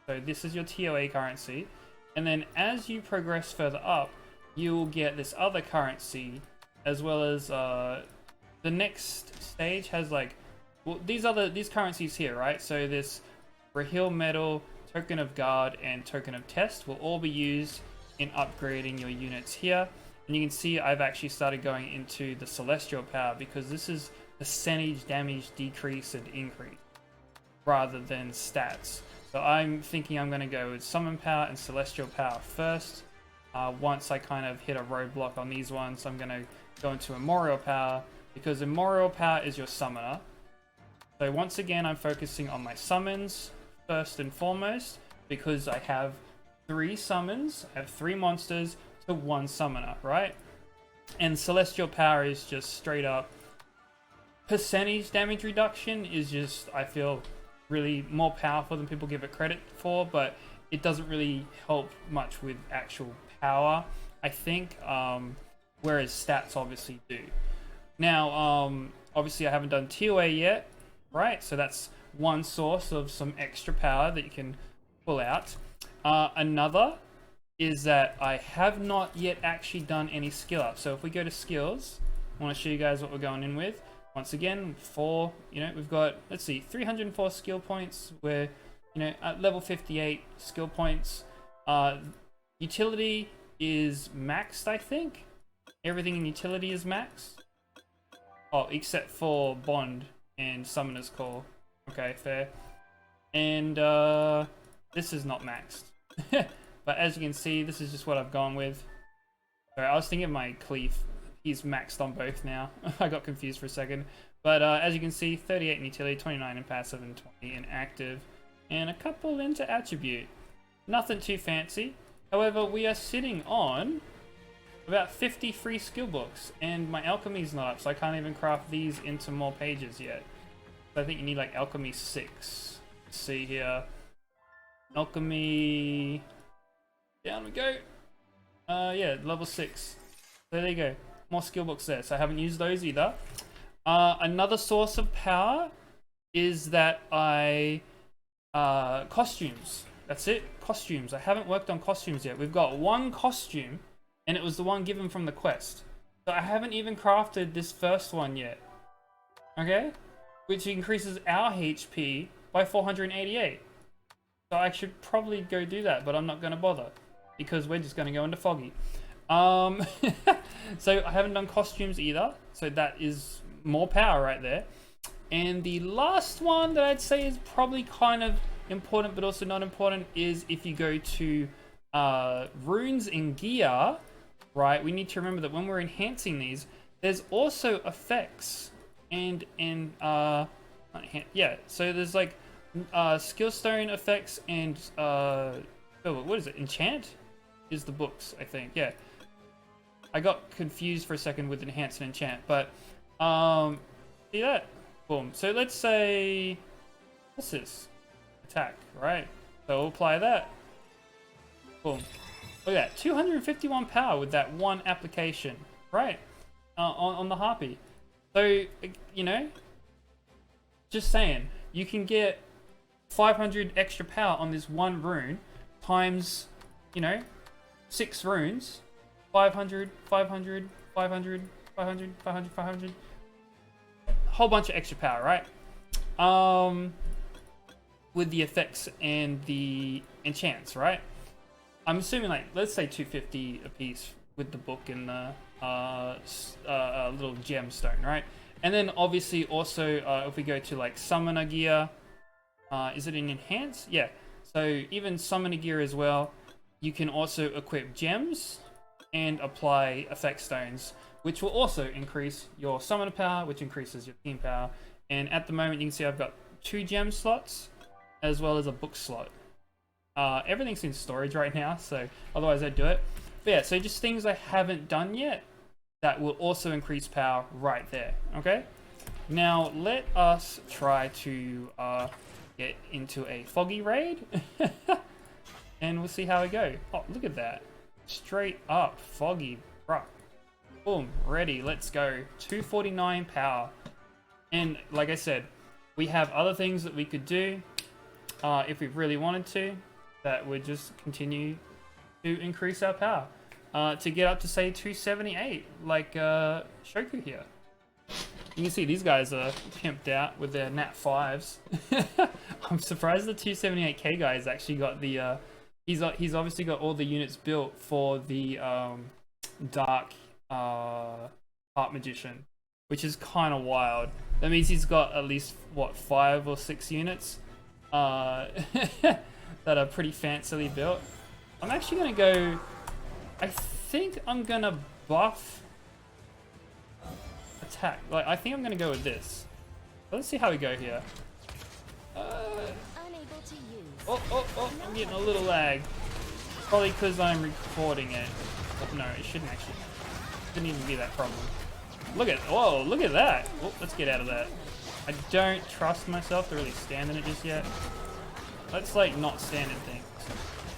So this is your TOA currency. And then as you progress further up, you will get this other currency, as well as the next stage has like, well, these currencies here, right? So this Rahil Medal, Token of Guard, and Token of Test will all be used in upgrading your units here. And you can see I've actually started going into the Celestial Power because this is percentage damage decrease and increase rather than stats. So I'm thinking I'm going to go with Summon Power and Celestial Power first. Once I kind of hit a roadblock on these ones, I'm going to go into Immemorial Power because Immemorial Power is your summoner. So once again, I'm focusing on my summons first and foremost because I have 3 summons, I have 3 monsters to 1 summoner, right? And Celestial Power is just straight up percentage damage reduction is just, I feel, really more powerful than people give it credit for, but it doesn't really help much with actual power, I think, whereas stats obviously do. Now, obviously I haven't done TOA yet, right? So that's one source of some extra power that you can pull out. Another is that I have not yet actually done any skill up. So if we go to skills, I want to show you guys what we're going in with. Once again, we've got, let's see, 304 skill points. We're, at level 58 skill points. Utility is maxed, I think. Everything in utility is maxed. Oh, except for Bond and Summoner's Call. Okay, fair. And this is not maxed. But as you can see, this is just what I've gone with. Sorry, I was thinking of my Cleave. He's maxed on both now. I got confused for a second. But as you can see, 38 in utility, 29 in passive, and 20 in active. And a couple into attribute. Nothing too fancy. However, we are sitting on about 50 free skill books. And my alchemy's not up, so I can't even craft these into more pages yet. So I think you need like alchemy 6. Let's see here. Alchemy... Down we go. Yeah, level 6. So there you go. More skill books there. So I haven't used those either. Another source of power is that costumes. That's it. Costumes. I haven't worked on costumes yet. We've got 1 costume, and it was the one given from the quest. So I haven't even crafted this first one yet. Okay? Which increases our HP by 488. So I should probably go do that, but I'm not going to bother. Because we're just going to go into Foggy. So I haven't done costumes either. So that is more power right there. And the last one that I'd say is probably kind of important, but also not important, is if you go to runes and gear, right? We need to remember that when we're enhancing these, there's also effects. So there's like skill stone effects and what is it? Enchant is the books, I think. Yeah. I got confused for a second with enhance and enchant, but see that? Boom. So let's say, what's this? Attack, right? So we'll apply that. Boom. Look at that, 251 power with that one application, right? On the Harpy. So, you know, just saying, you can get 500 extra power on this one rune times, you know, 6 runes. 500, 500, 500, 500, 500, 500. Whole bunch of extra power, right? With the effects and the enchants, right? I'm assuming, like, let's say 250 a piece with the book and the little gemstone, right? And then obviously also if we go to like summoner gear, is it an enhance? Yeah. So even summoner gear as well, you can also equip gems and apply effect stones, which will also increase your summoner power, which increases your team power. And at the moment, you can see I've got 2 gem slots as well as a book slot. Everything's in storage right now, so otherwise I'd do it. But yeah, so just things I haven't done yet that will also increase power right there, okay? Now, let us try to get into a foggy raid, and we'll see how we go. Oh, look at that. Straight up foggy, bruh. Boom, ready, let's go. 249 power. And like I said, we have other things that we could do if we really wanted to, that would just continue to increase our power to get up to say 278, like Shoku here. You can see these guys are pimped out with their Nat 5s. I'm surprised the 278k guy's actually got the he's obviously got all the units built for the Dark Heart Magician, which is kind of wild. That means he's got at least what 5 or 6 units that are pretty fancily built. I'm actually gonna go. I think I'm gonna buff attack. Like, I think I'm gonna go with this. Let's see how we go here. I'm getting a little lag. Probably because I'm recording it. Oh, no, it shouldn't actually. Shouldn't even be that problem. Look at, whoa, look at that. Oh, let's get out of that. I don't trust myself to really stand in it just yet. Let's like not stand in things,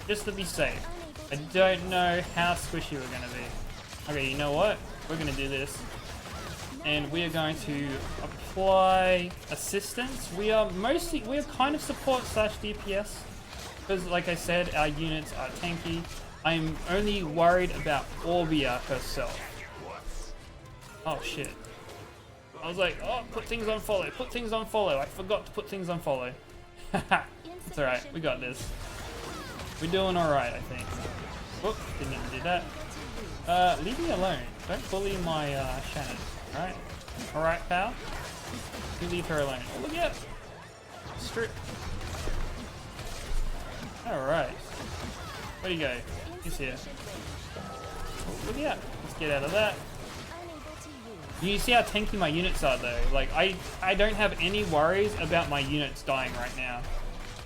just to be safe. I don't know how squishy we're gonna be. Okay, you know what? We're gonna do this. And we are going to apply assistance. We are kind of support / DPS. Because like I said, our units are tanky. I'm only worried about Orbia herself. Oh shit. I was like, oh, put things on follow, put things on follow. I forgot to put things on follow. It's alright, we got this. We're doing alright, I think. Whoop, didn't even do that. Leave me alone. Don't bully my Shannon. Alright? Alright, pal? You leave her alone. Oh, look at that! Strip. Alright. Where do you go? He's here. Oh, look at that. Let's get out of that. You see how tanky my units are though. Like, I don't have any worries about my units dying right now.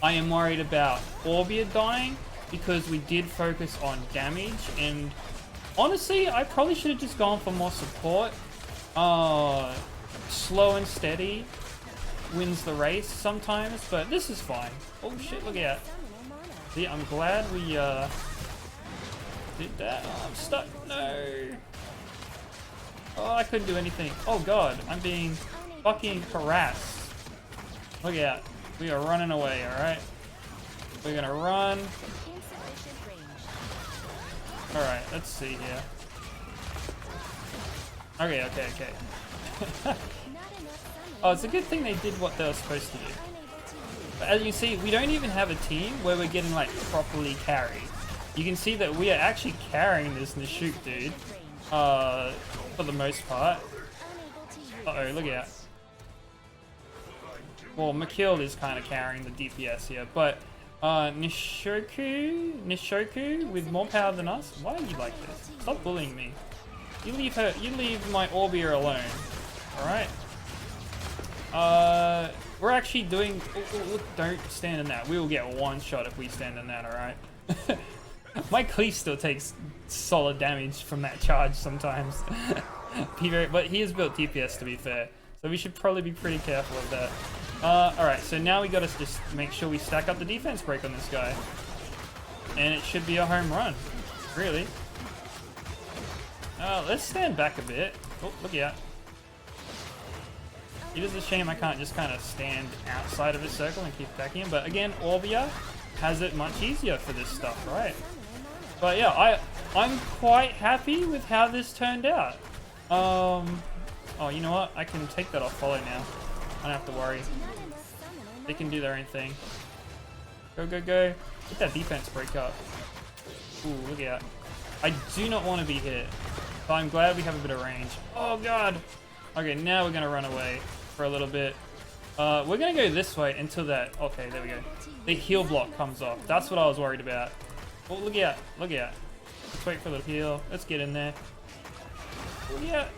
I am worried about Orbia dying because we did focus on damage, and honestly, I probably should have just gone for more support. Slow and steady wins the race sometimes, but this is fine. Oh shit, look out. See, I'm glad we did that. Oh, I'm stuck. No. Oh, I couldn't do anything. Oh god, I'm being fucking harassed. Look out. We are running away, alright? We're gonna run. Alright, let's see here. Okay. Oh, it's a good thing they did what they were supposed to do. But as you can see, we don't even have a team where we're getting like properly carried. You can see that we are actually carrying this Nashuk dude. For the most part. Uh-oh, look out. Well, Makil is kind of carrying the DPS here, but Nishoku with more power than us? Why are you like this? Stop bullying me. You leave my Orbia alone. Alright? We're actually doing... look, don't stand in that. We will get one shot if we stand in that, alright? My cleave still takes solid damage from that charge sometimes. But he is built DPS to be fair, so we should probably be pretty careful of that. Alright, so now we gotta just make sure we stack up the defense break on this guy. And it should be a home run, really. Let's stand back a bit. Oh, look out. It is a shame I can't just kind of stand outside of his circle and keep attacking him, but again, Orbia has it much easier for this stuff, right? But yeah, I'm quite happy with how this turned out. Oh, you know what? I can take that off follow now. I don't have to worry. They can do their own thing. Go, go, go. Get that defense break up. Ooh, look out. I do not want to be hit, but I'm glad we have a bit of range. Oh, God. Okay, now we're going to run away for a little bit. We're going to go this way until that... Okay, there we go. The heal block comes off. That's what I was worried about. Oh, look out. Look out. Let's wait for the heal. Let's get in there. Look out.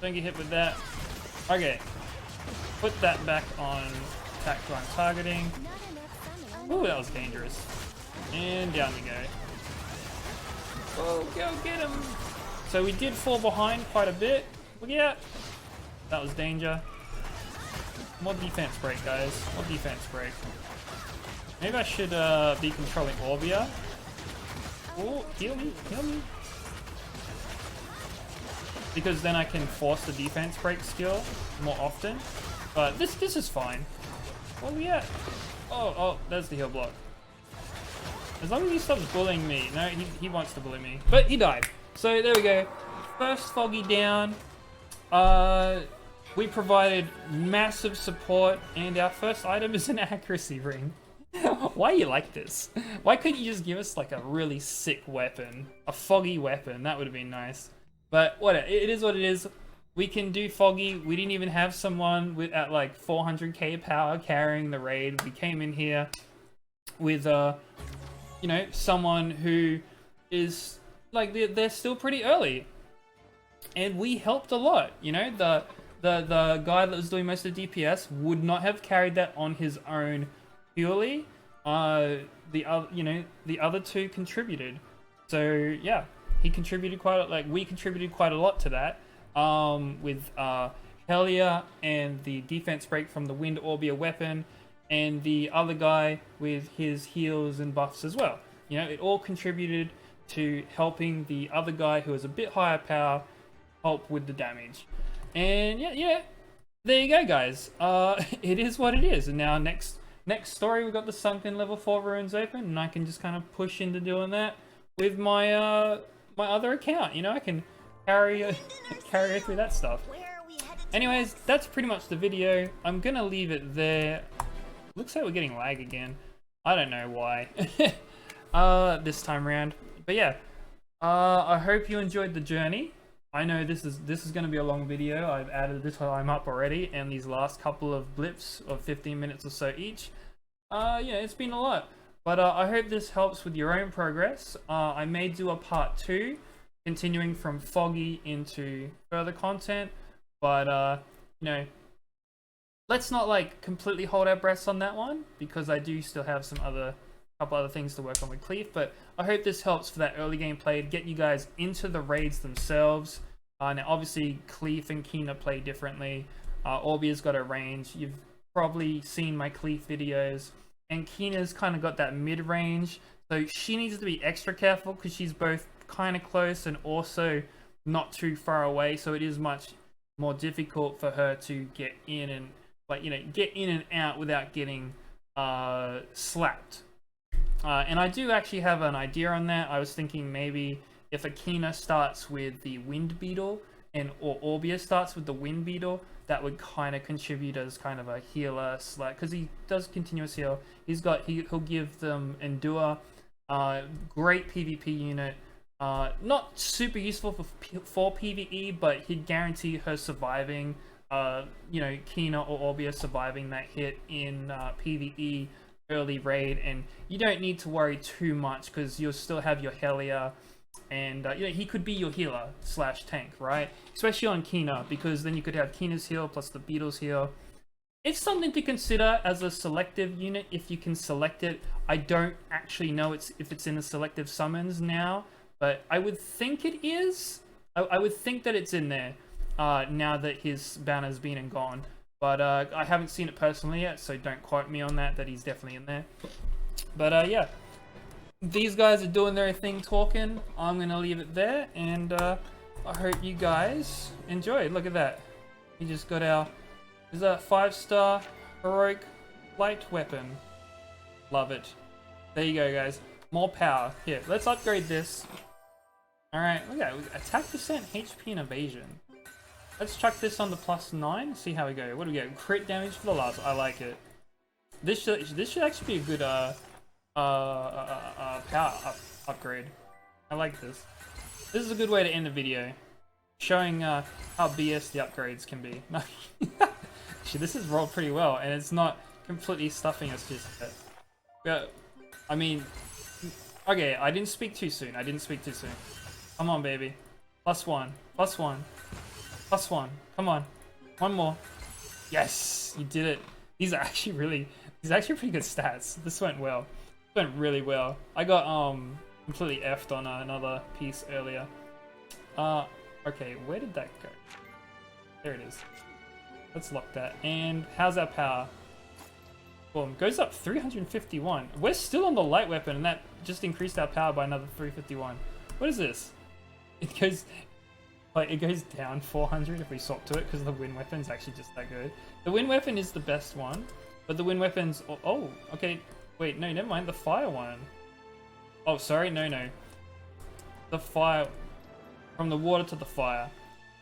Don't get hit with that. Okay. Put that back on attack run targeting. Ooh, that was dangerous. And down we go. Oh, go get him. So we did fall behind quite a bit. Look out. That was danger. More defense break, guys. More defense break. Maybe I should be controlling Orbia. Oh, heal me, heal me. Because then I can force the defense break skill more often. But this is fine. Oh yeah. Oh, there's the heal block. As long as he stops bullying me. No, he wants to bully me. But he died. So there we go. First Foggy down. We provided massive support, and our first item is an accuracy ring. Why are you like this? Why couldn't you just give us like a really sick weapon? A Foggy weapon, that would have been nice. But whatever, it is what it is. We can do Foggy. We didn't even have someone at like 400k power carrying the raid. We came in here with, you know, someone who is like, they're still pretty early. And we helped a lot, you know, the guy that was doing most of the DPS would not have carried that on his own purely. The other two contributed. So yeah, he contributed we contributed quite a lot to that. With Helia and the defense break from the Wind Orbia weapon, and the other guy with his heals and buffs as well. You know, it all contributed to helping the other guy who has a bit higher power help with the damage. And yeah, there you go, guys. It is what it is. And now next story, we've got the Sunken level 4 runes open, and I can just kind of push into doing that with my my other account. You know, I can carry her through that stuff. Anyways, that's pretty much the video. I'm gonna leave it there. Looks like we're getting lag again. I don't know why. This time around. But yeah, I hope you enjoyed the journey. I know this is going to be a long video. I've added this time up already, and these last couple of blips of 15 minutes or so each. Yeah, it's been a lot. But I hope this helps with your own progress. I may do a part 2, continuing from Foggy into further content. But, you know, let's not like completely hold our breaths on that one, because I do still have some couple other things to work on with Cleef. But I hope this helps for that early game play to get you guys into the raids themselves. Now obviously Cleef and Kina play differently. Orbia's got a range. You've probably seen my Cleef videos, and Kina's kind of got that mid-range, so she needs to be extra careful because she's both kind of close and also not too far away, so it is much more difficult for her to get in and, like, you know, get in and out without getting slapped. And I do actually have an idea on that. I was thinking maybe if Akina starts with the Wind Beetle or Orbia starts with the Wind Beetle, that would kind of contribute as kind of a healer, because he does continuous heal. He'll give them Endure, great PvP unit. Not super useful for PvE, but he'd guarantee her surviving, you know, Kina or Orbia surviving that hit in PvE early raid, and you don't need to worry too much because you'll still have your Helia, and you know, he could be your healer / tank, right? Especially on Kina, because then you could have Kina's heal plus the Beetle's heal. It's something to consider as a selective unit if you can select it. I don't actually know if it's in the selective summons now, but I would think it is. I would think that it's in there now that his banner's been and gone. But I haven't seen it personally yet, so don't quote me on that he's definitely in there. But yeah, these guys are doing their thing talking. I'm going to leave it there, and I hope you guys enjoyed. Look at that. We just got our, is that 5-star heroic light weapon. Love it. There you go, guys. More power. Here, let's upgrade this. Alright, look at it. Attack percent, HP, and evasion. Let's chuck this on the +9, see how we go. What do we get? Crit damage for the last. I like it. This should actually be a good power upgrade. I like this. This is a good way to end the video, showing how BS the upgrades can be. Actually, this is rolled pretty well, and it's not completely stuffing us just yet. But, I mean, okay, I didn't speak too soon. Come on, baby. +1, +1, +1. Come on, one more. Yes, you did it. These are actually pretty good stats. This went well. This went really well. I got completely effed on another piece earlier. Okay, where did that go? There it is. Let's lock that. And how's our power? Boom, goes up 351. We're still on the light weapon, and that just increased our power by another 351. What is this? It goes down 400 if we swap to it, because the wind weapon is actually just that good. The wind weapon is the best one, but the wind weapons. Oh, okay. Wait, no, never mind. The fire one. Oh, sorry, no. The fire, from the water to the fire.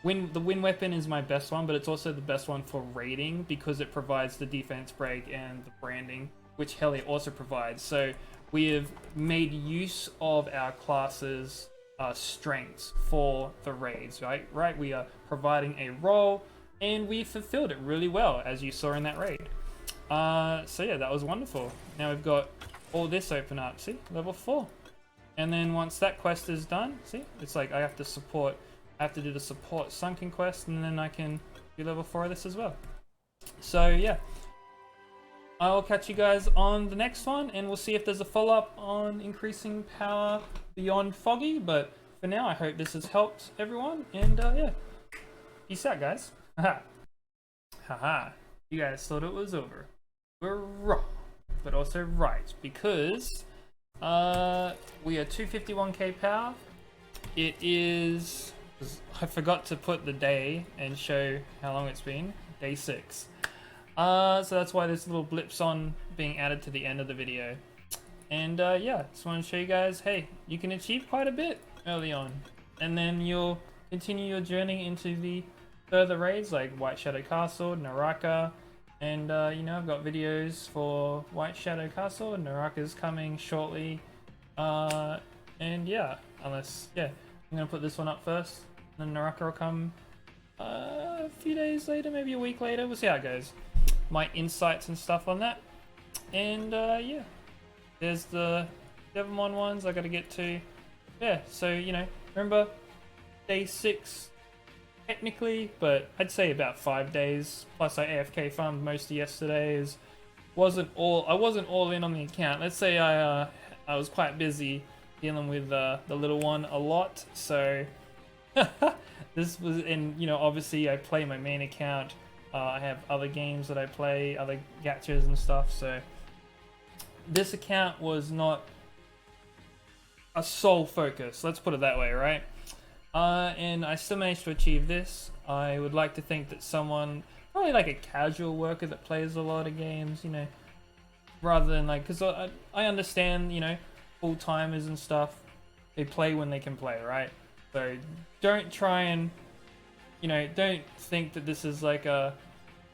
The wind weapon is my best one, but it's also the best one for raiding because it provides the defense break and the branding, which Heli also provides. So we have made use of our classes' strengths for the raids, right? We are providing a role, and we fulfilled it really well, as you saw in that raid. So yeah, that was wonderful. Now we've got all this open up. See, level 4. And then once that quest is done, see, it's like I have to do the support sunken quest, and then I can do level 4 of this as well. So yeah, I'll catch you guys on the next one, and we'll see if there's a follow-up on increasing power beyond Foggy. But for now, I hope this has helped everyone, and yeah, peace out, guys. Haha, you guys thought it was over. We're wrong, but also right, because we are 251k power. It is, I forgot to put the day and show how long it's been. Day 6. So that's why there's little blips on being added to the end of the video. And yeah, just want to show you guys, hey, you can achieve quite a bit early on, and then you'll continue your journey into the further raids like White Shadow Castle, Naraka, and you know, I've got videos for White Shadow Castle, and Naraka's coming shortly. And yeah, unless, yeah, I'm gonna put this one up first, and then Naraka will come a few days later, maybe a week later. We'll see how it goes. My insights and stuff on that. And yeah, there's the Devamon ones I gotta get to. Yeah, so you know, remember day 6 technically, but I'd say about 5 days. Plus I AFK farmed most of yesterday's. I wasn't all in on the account. Let's say I was quite busy dealing with the little one a lot, so this was, and you know, obviously I play my main account. I have other games that I play, other gachas and stuff, so this account was not a sole focus, let's put it that way, right? And I still managed to achieve this. I would like to think that someone, probably like a casual worker that plays a lot of games, you know, rather than like, because I understand, you know, full-timers and stuff, they play when they can play, right? So don't try and, you know, don't think that this is like a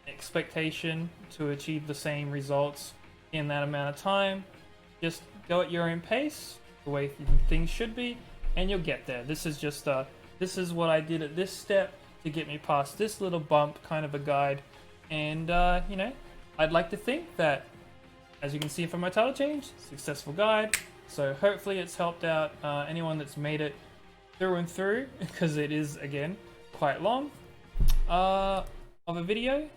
expectation to achieve the same results in that amount of time. Just go at your own pace, the way things should be, and you'll get there. This is just this is what I did at this step to get me past this little bump, kind of a guide. And you know, I'd like to think that, as you can see from my title change, successful guide. So hopefully it's helped out anyone that's made it through and through, because it is, again, quite long of a video,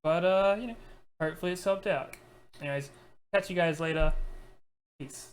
but you know, hopefully it's helped out. Anyways, catch you guys later. Peace.